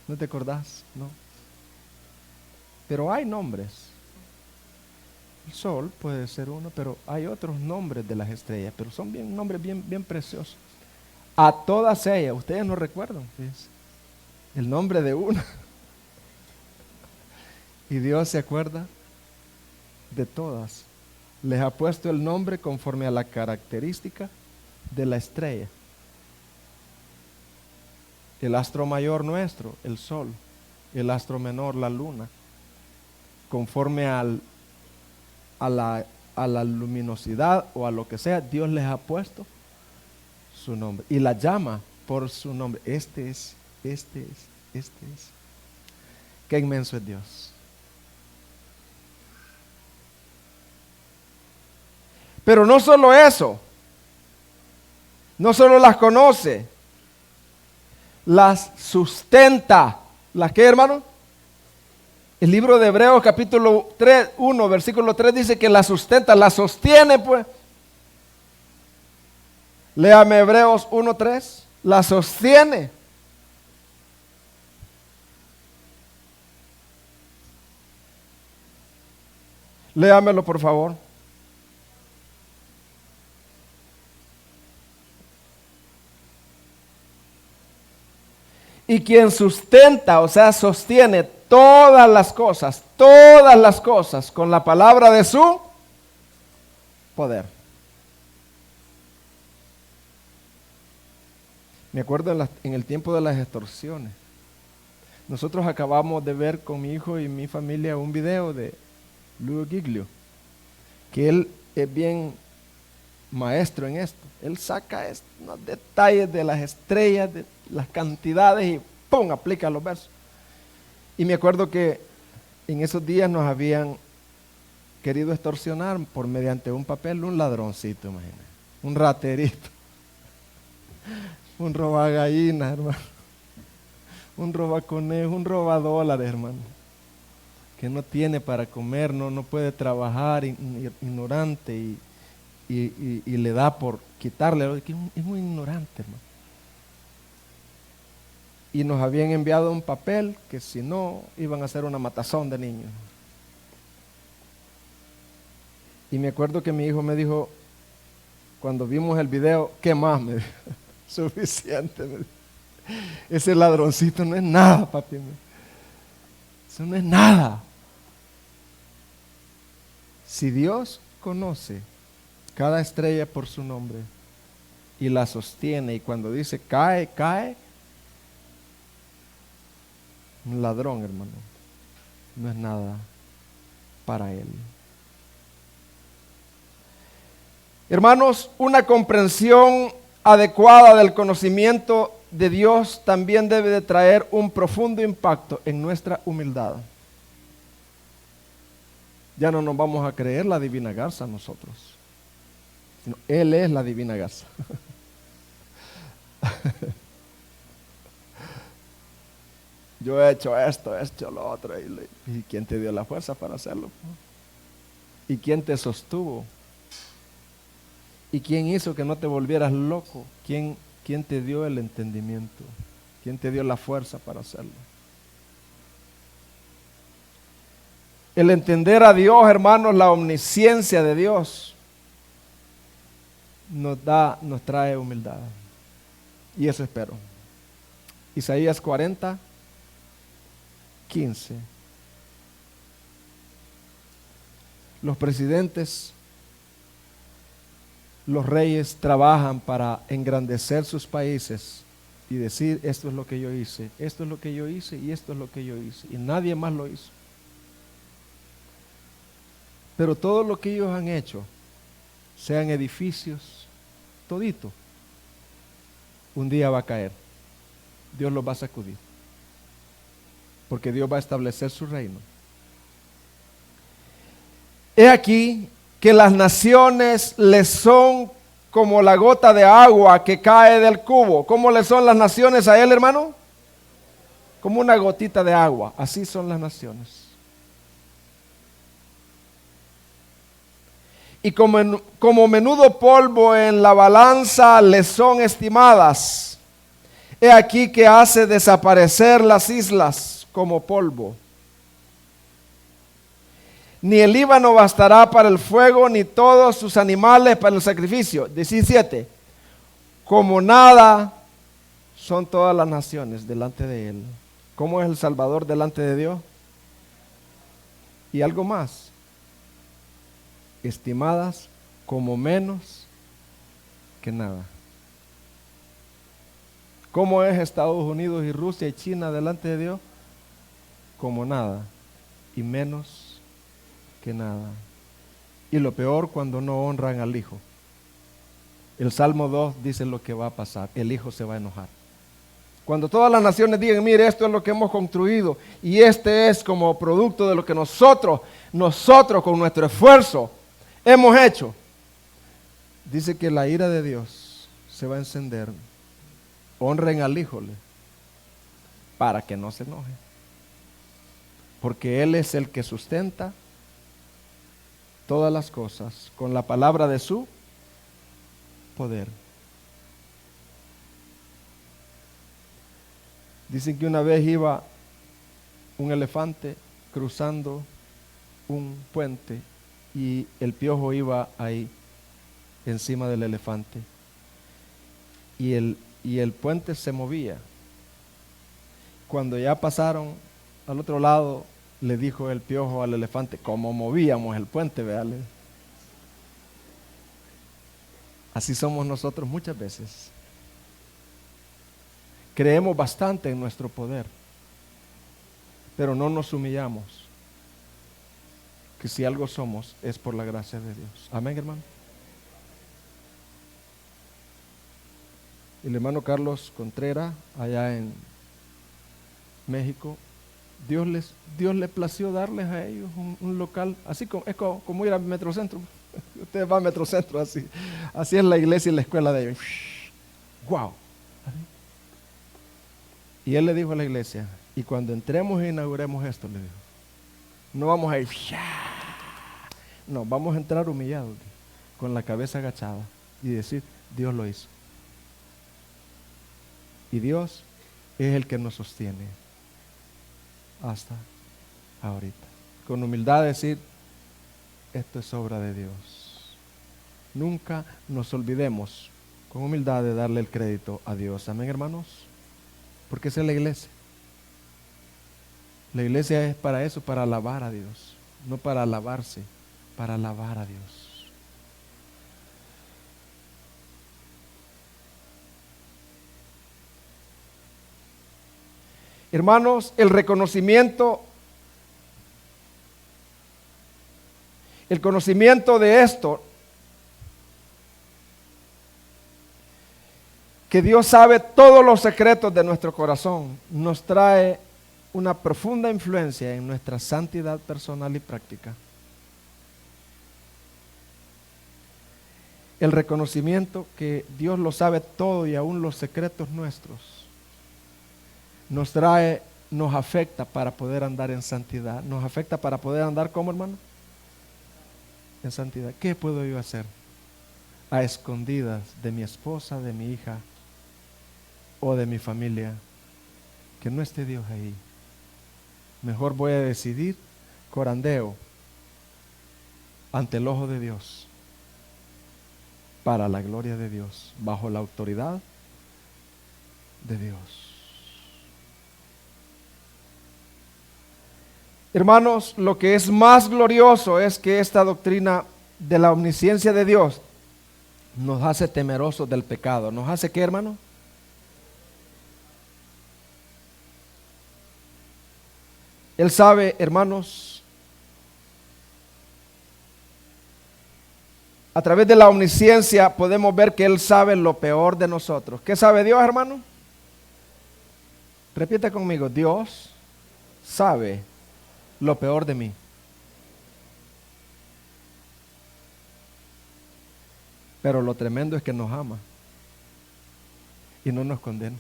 ¿No te acordás? No. Pero hay nombres. El sol puede ser uno, pero hay otros nombres de las estrellas, pero son nombres bien preciosos. A todas ellas, ustedes no recuerdan, fíjense. el nombre de una. Y Dios se acuerda de todas. Les ha puesto el nombre conforme a la característica de la estrella. El astro mayor nuestro, el sol. El astro menor, la luna. Conforme a la luminosidad o a lo que sea, Dios les ha puesto su nombre. Y la llama por su nombre. Este es. Qué inmenso es Dios. Pero no solo eso, no solo las conoce, las sustenta. ¿Las qué, hermano? El libro de Hebreos capítulo 1, versículo 3 dice que las sustenta, las sostiene, pues. Léame Hebreos 1:3, la sostiene. Léamelo, por favor. Y quien sustenta, o sea, sostiene todas las cosas con la palabra de su poder. Me acuerdo en el tiempo de las extorsiones. Nosotros acabamos de ver con mi hijo y mi familia un video de Ludo Giglio, que él es bien maestro en esto. Él saca unos detalles de las estrellas, de las cantidades y ¡pum!, aplica los versos. Y me acuerdo que en esos días nos habían querido extorsionar por mediante un papel, un ladroncito, imagínate, un raterito, un robagallinas, hermano, un robaconejos, un robadólares, hermano, que no tiene para comer, no puede trabajar, ignorante, y le da por quitarle, es muy ignorante, hermano. Y nos habían enviado un papel que si no, iban a hacer una matazón de niños. Y me acuerdo que mi hijo me dijo, cuando vimos el video, ¿qué más? Me dijo, suficiente. Me dijo. Ese ladroncito no es nada, papi. Eso no es nada. Si Dios conoce cada estrella por su nombre y la sostiene, y cuando dice cae, cae, un ladrón, hermano, no es nada para él. Hermanos, una comprensión adecuada del conocimiento de Dios también debe de traer un profundo impacto en nuestra humildad. Ya no nos vamos a creer la divina garza nosotros, sino Él es la divina garza. Yo he hecho esto, lo otro. ¿Y quién te dio la fuerza para hacerlo? ¿Y quién te sostuvo? ¿Y quién hizo que no te volvieras loco? ¿Quién te dio el entendimiento? ¿Quién te dio la fuerza para hacerlo? El entender a Dios, hermanos, la omnisciencia de Dios, nos trae humildad. Y eso espero. Isaías 40:15. Los presidentes, los reyes trabajan para engrandecer sus países y decir, esto es lo que yo hice, esto es lo que yo hice y esto es lo que yo hice. Y nadie más lo hizo. Pero todo lo que ellos han hecho, sean edificios, todito, un día va a caer. Dios los va a sacudir. Porque Dios va a establecer su reino. He aquí que las naciones les son como la gota de agua que cae del cubo. ¿Cómo le son las naciones a él, hermano? Como una gotita de agua. Así son las naciones. Y como menudo polvo en la balanza les son estimadas. He aquí que hace desaparecer las islas como polvo. Ni el Líbano bastará para el fuego, ni todos sus animales para el sacrificio. 17. Como nada son todas las naciones delante de Él. ¿Cómo es el Salvador delante de Dios? Y algo más, estimadas como menos que nada. ¿Cómo es Estados Unidos y Rusia y China delante de Dios? Como nada y menos que nada. Y lo peor, cuando no honran al Hijo. El Salmo 2 dice lo que va a pasar. El Hijo se va a enojar. Cuando todas las naciones digan, mire, esto es lo que hemos construido y este es como producto de lo que nosotros con nuestro esfuerzo hemos hecho. Dice que la ira de Dios se va a encender. Honren al Hijo para que no se enoje. Porque Él es el que sustenta todas las cosas con la palabra de su poder. Dicen que una vez iba un elefante cruzando un puente y el piojo iba ahí encima del elefante y el puente se movía. Cuando ya pasaron al otro lado, le dijo el piojo al elefante, como movíamos el puente, véale. Así somos nosotros muchas veces. Creemos bastante en nuestro poder, pero no nos humillamos. Que si algo somos es por la gracia de Dios. Amén, hermano. El hermano Carlos Contreras, allá en México, Dios le plació darles a ellos un local, así como, es como ir al Metrocentro. Ustedes van al Metrocentro, así es la iglesia y la escuela de ellos. ¡Wow! Y él le dijo a la iglesia, y cuando entremos e inauguremos esto, le dijo, no vamos a ir, no, vamos a entrar humillados, con la cabeza agachada y decir, Dios lo hizo. Y Dios es el que nos sostiene hasta ahorita. Con humildad decir, esto es obra de Dios. Nunca nos olvidemos con humildad de darle el crédito a Dios. Amén, hermanos. Porque esa es la iglesia. La iglesia es para eso, para alabar a Dios. No para alabarse, para alabar a Dios. Hermanos, el conocimiento de esto, que Dios sabe todos los secretos de nuestro corazón, nos trae una profunda influencia en nuestra santidad personal y práctica. El reconocimiento que Dios lo sabe todo y aún los secretos nuestros nos afecta para poder andar en santidad. Nos afecta para poder andar, ¿cómo, hermano? En santidad. ¿Qué puedo yo hacer? A escondidas de mi esposa, de mi hija o de mi familia, que no esté Dios ahí. Mejor voy a decidir corandeo ante el ojo de Dios, para la gloria de Dios, bajo la autoridad de Dios. Hermanos, lo que es más glorioso es que esta doctrina de la omnisciencia de Dios nos hace temerosos del pecado. ¿Nos hace qué, hermano? Él sabe, hermanos, a través de la omnisciencia podemos ver que Él sabe lo peor de nosotros. ¿Qué sabe Dios, hermano? Repita conmigo, Dios sabe lo peor de mí. Pero lo tremendo es que nos ama y no nos condena.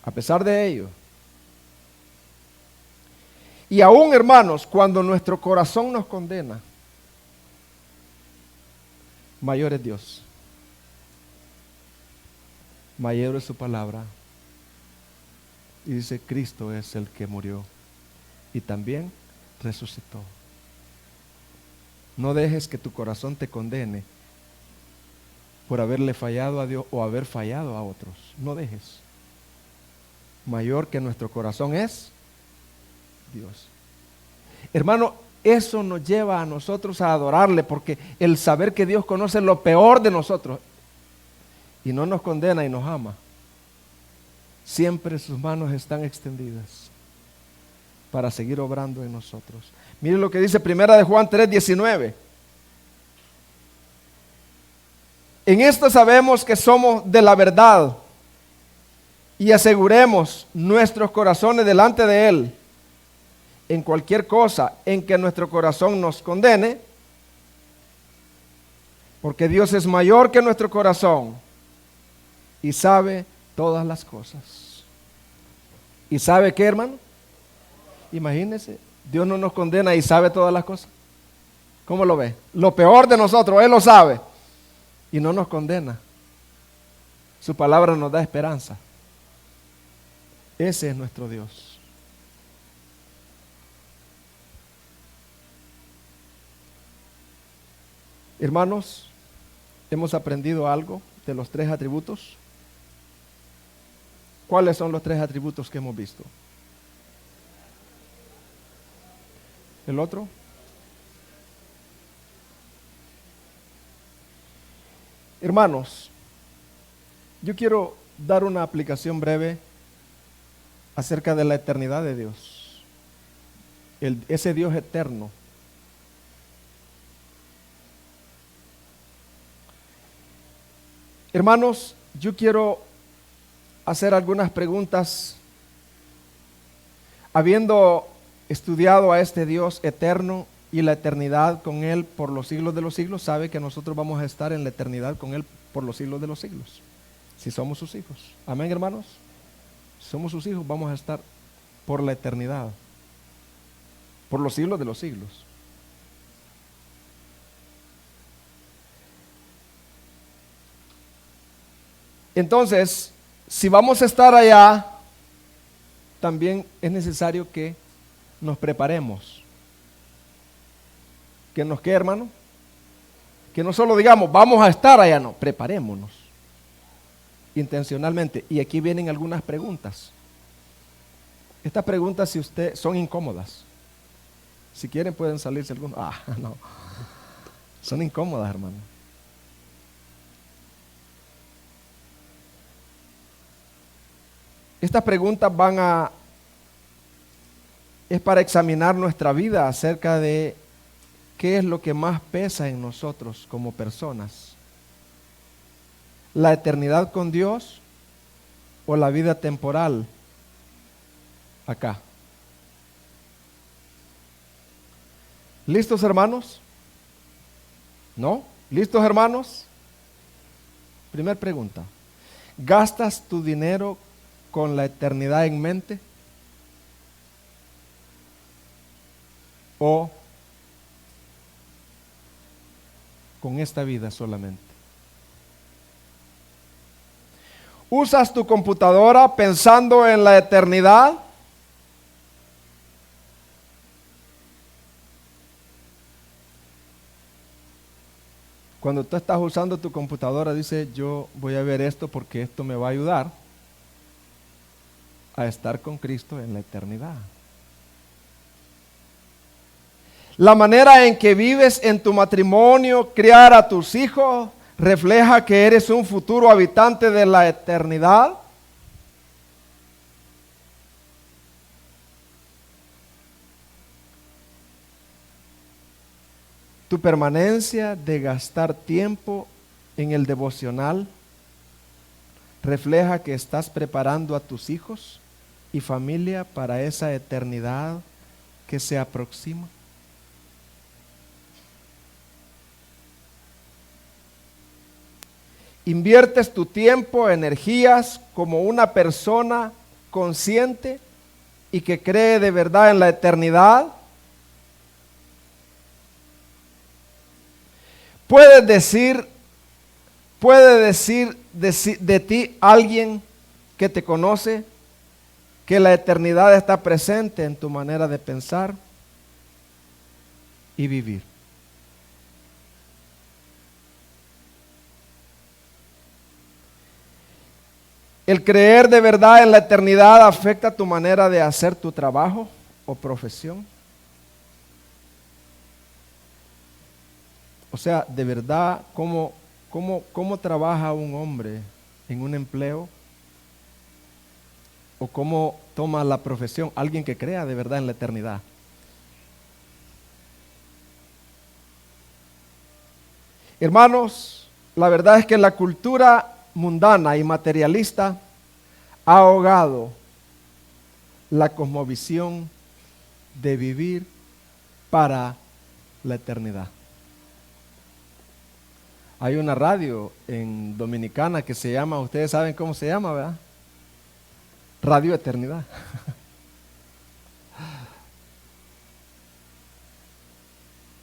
A pesar de ello. Y aún, hermanos, cuando nuestro corazón nos condena, mayor es Dios. Mayor es su palabra. Y dice, Cristo es el que murió y también resucitó. No dejes que tu corazón te condene por haberle fallado a Dios o haber fallado a otros. No dejes. Mayor que nuestro corazón es Dios. Hermano, eso nos lleva a nosotros a adorarle, porque el saber que Dios conoce lo peor de nosotros y no nos condena y nos ama, siempre sus manos están extendidas para seguir obrando en nosotros. Mire lo que dice Primera de Juan 3:19. En esto sabemos que somos de la verdad y aseguremos nuestros corazones delante de Él. En cualquier cosa en que nuestro corazón nos condene, porque Dios es mayor que nuestro corazón y sabe todas las cosas. ¿Y sabe qué, hermano? Imagínense, Dios no nos condena y sabe todas las cosas. ¿Cómo lo ve? Lo peor de nosotros, Él lo sabe y no nos condena. Su palabra nos da esperanza. Ese es nuestro Dios. Hermanos, hemos aprendido algo de los 3 atributos. ¿Cuáles son los 3 atributos que hemos visto? ¿El otro? Hermanos, yo quiero dar una aplicación breve acerca de la eternidad de Dios. Ese Dios eterno. Hermanos, yo quiero hacer algunas preguntas. Habiendo estudiado a este Dios eterno y la eternidad con Él por los siglos de los siglos, sabe que nosotros vamos a estar en la eternidad con Él por los siglos de los siglos, si somos sus hijos. Amén, hermanos. Si somos sus hijos, vamos a estar por la eternidad, por los siglos de los siglos. Entonces, si vamos a estar allá, también es necesario que nos preparemos. ¿Que nos qué, hermano? Que no solo digamos, vamos a estar allá, no, preparémonos intencionalmente. Y aquí vienen algunas preguntas. Estas preguntas, si usted, son incómodas. Si quieren pueden salirse algunos. No. Son incómodas, hermano. Estas preguntas es para examinar nuestra vida acerca de qué es lo que más pesa en nosotros como personas. ¿La eternidad con Dios o la vida temporal acá? ¿Listos, hermanos? ¿No? ¿Listos, hermanos? Primera pregunta. ¿Gastas tu dinero con la eternidad en mente? ¿O con esta vida solamente? ¿Usas tu computadora pensando en la eternidad? Cuando tú estás usando tu computadora, dice, yo voy a ver esto porque esto me va a ayudar a estar con Cristo en la eternidad. La manera en que vives en tu matrimonio, criar a tus hijos, refleja que eres un futuro habitante de la eternidad. Tu permanencia de gastar tiempo en el devocional refleja que estás preparando a tus hijos y familia para esa eternidad que se aproxima. ¿Inviertes tu tiempo, energías como una persona consciente y que cree de verdad en la eternidad? Puede decir de ti alguien que te conoce que la eternidad está presente en tu manera de pensar y vivir. ¿El creer de verdad en la eternidad afecta tu manera de hacer tu trabajo o profesión? O sea, de verdad, ¿cómo trabaja un hombre en un empleo? ¿O cómo toma la profesión alguien que crea de verdad en la eternidad? Hermanos, la verdad es que la cultura mundana y materialista ha ahogado la cosmovisión de vivir para la eternidad. Hay una radio en Dominicana que se llama, ustedes saben cómo se llama, ¿verdad? Radio Eternidad.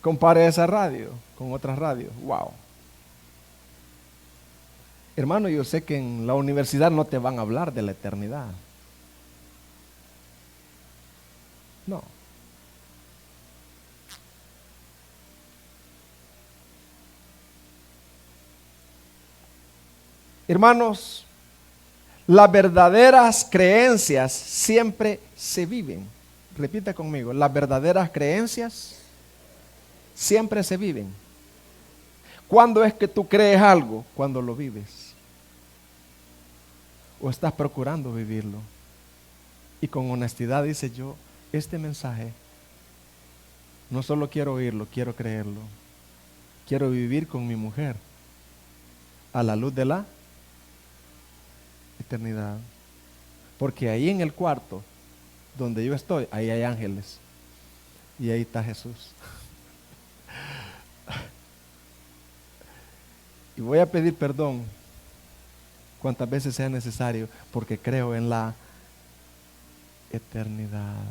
Compare esa radio con otras radios. Wow. Hermano, yo sé que en la universidad no te van a hablar de la eternidad. No. Hermanos, las verdaderas creencias siempre se viven. Repita conmigo, las verdaderas creencias siempre se viven. ¿Cuándo es que tú crees algo? Cuando lo vives. O estás procurando vivirlo. Y con honestidad dice yo, este mensaje, no solo quiero oírlo, quiero creerlo. Quiero vivir con mi mujer a la luz de la eternidad. Porque ahí en el cuarto donde yo estoy, ahí hay ángeles. Y ahí está Jesús. Y voy a pedir perdón cuantas veces sea necesario, porque creo en la eternidad.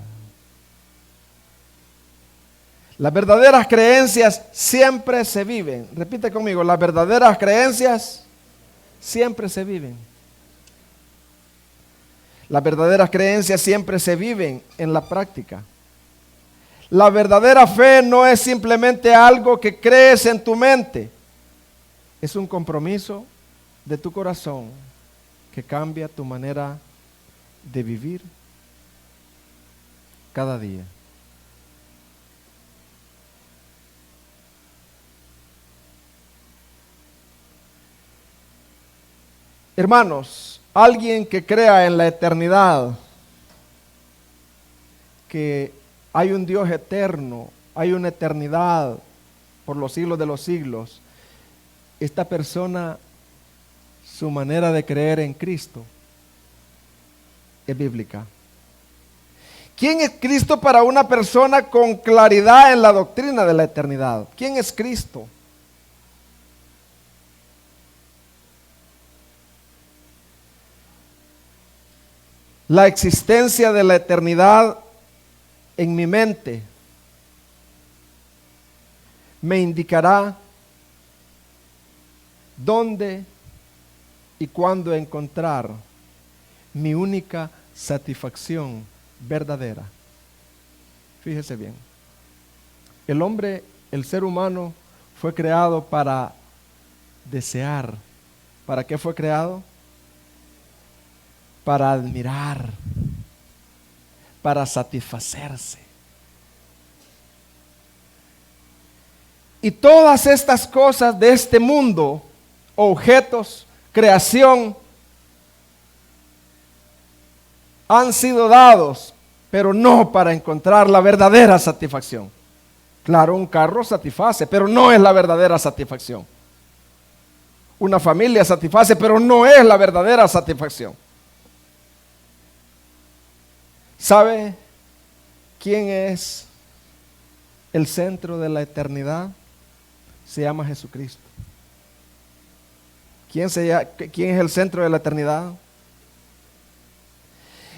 Las verdaderas creencias siempre se viven. Repite conmigo, las verdaderas creencias siempre se viven. Las verdaderas creencias siempre se viven en la práctica. La verdadera fe no es simplemente algo que crees en tu mente. Es un compromiso de tu corazón que cambia tu manera de vivir cada día. Hermanos, alguien que crea en la eternidad, que hay un Dios eterno, hay una eternidad por los siglos de los siglos, esta persona, su manera de creer en Cristo es bíblica. ¿Quién es Cristo para una persona con claridad en la doctrina de la eternidad? ¿Quién es Cristo? La existencia de la eternidad en mi mente me indicará dónde y cuándo encontrar mi única satisfacción verdadera. Fíjese bien, el hombre, el ser humano fue creado para desear. ¿Para qué fue creado? Para admirar, para satisfacerse. Y todas estas cosas de este mundo, objetos, creación, han sido dados, pero no para encontrar la verdadera satisfacción. Claro, un carro satisface, pero no es la verdadera satisfacción. Una familia satisface, pero no es la verdadera satisfacción. ¿Sabe quién es el centro de la eternidad? Se llama Jesucristo. ¿Quién es el centro de la eternidad?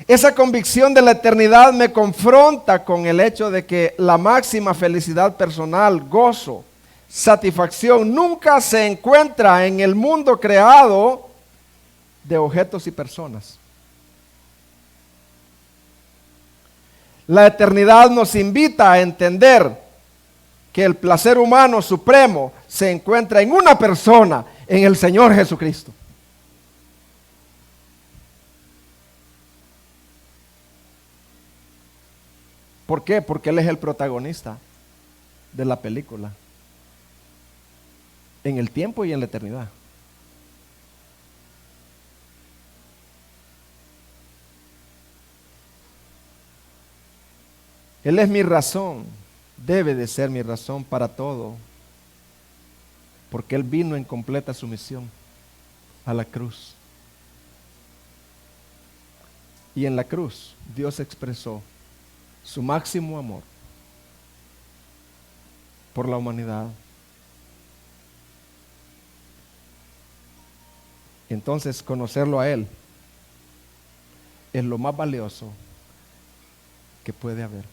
Esa convicción de la eternidad me confronta con el hecho de que la máxima felicidad personal, gozo, satisfacción, nunca se encuentra en el mundo creado de objetos y personas. La eternidad nos invita a entender que el placer humano supremo se encuentra en una persona, en el Señor Jesucristo. ¿Por qué? Porque Él es el protagonista de la película, en el tiempo y en la eternidad. Él es mi razón, debe de ser mi razón para todo, porque Él vino en completa sumisión a la cruz. Y en la cruz Dios expresó su máximo amor por la humanidad. Entonces, conocerlo a Él es lo más valioso que puede haber.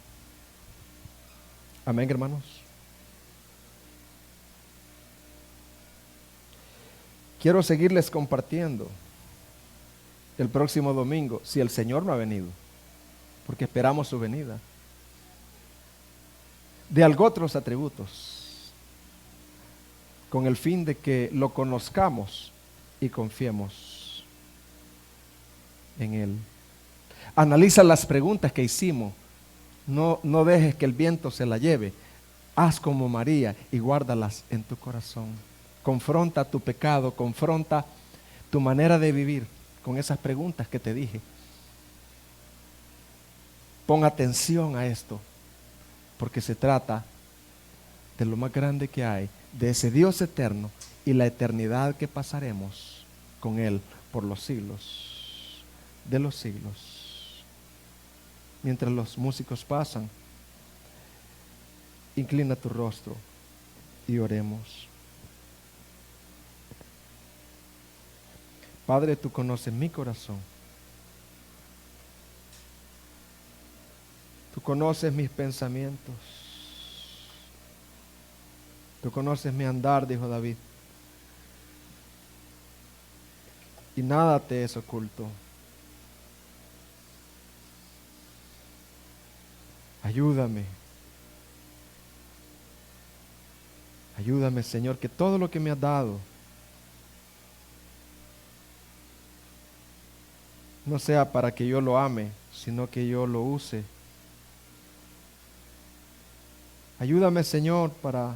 Amén, hermanos. Quiero seguirles compartiendo el próximo domingo, si el Señor no ha venido, porque esperamos su venida, de algo otros atributos, con el fin de que lo conozcamos y confiemos en Él. Analiza las preguntas que hicimos. No dejes que el viento se la lleve. Haz como María y guárdalas en tu corazón. Confronta tu pecado, confronta tu manera de vivir con esas preguntas que te dije. Pon atención a esto, porque se trata de lo más grande que hay, de ese Dios eterno y la eternidad que pasaremos con Él por los siglos de los siglos. Mientras los músicos pasan, inclina tu rostro y oremos. Padre, tú conoces mi corazón. Tú conoces mis pensamientos. Tú conoces mi andar, dijo David. Y nada te es oculto. Ayúdame. Ayúdame, Señor, que todo lo que me has dado no sea para que yo lo ame, sino que yo lo use. Ayúdame, Señor, para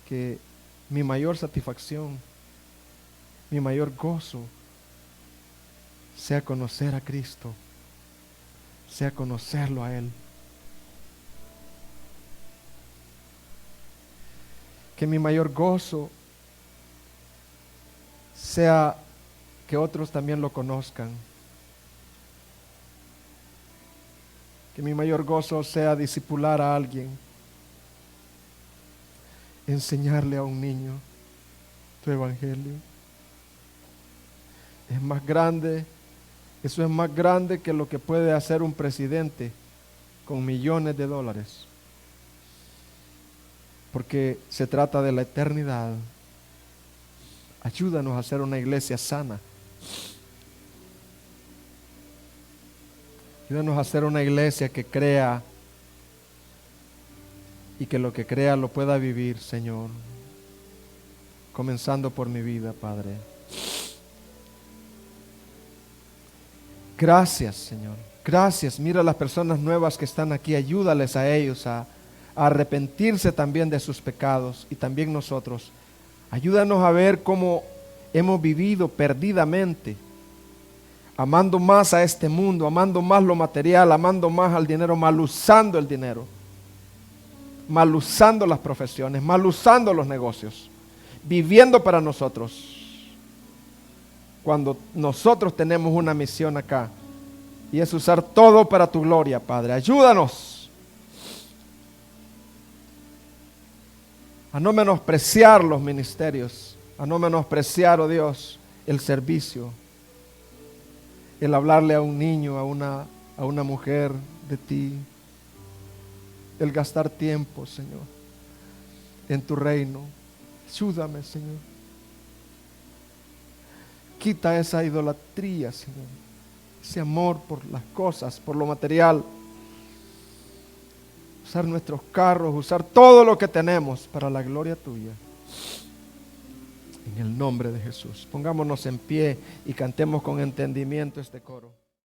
que mi mayor satisfacción, mi mayor gozo, sea conocer a Cristo, sea conocerlo a Él. Que mi mayor gozo sea que otros también lo conozcan. Que mi mayor gozo sea discipular a alguien, enseñarle a un niño tu evangelio. Es más grande, eso es más grande que lo que puede hacer un presidente con millones de dólares. Porque se trata de la eternidad. Ayúdanos a hacer una iglesia sana. Ayúdanos a hacer una iglesia que crea y que lo que crea lo pueda vivir, Señor. Comenzando por mi vida, Padre. Gracias, Señor. Gracias. Mira a las personas nuevas que están aquí. Ayúdales a ellos a arrepentirse también de sus pecados, y también nosotros. Ayúdanos a ver cómo hemos vivido perdidamente, amando más a este mundo, amando más lo material, amando más al dinero, mal usando el dinero, mal usando las profesiones, mal usando los negocios, viviendo para nosotros, cuando nosotros tenemos una misión acá, y es usar todo para tu gloria, Padre. Ayúdanos a no menospreciar los ministerios, a no menospreciar, oh Dios, el servicio, el hablarle a un niño, a una mujer de ti, el gastar tiempo, Señor, en tu reino. Ayúdame, Señor. Quita esa idolatría, Señor, ese amor por las cosas, por lo material. Usar nuestros carros, usar todo lo que tenemos para la gloria tuya. En el nombre de Jesús. Pongámonos en pie y cantemos con entendimiento este coro.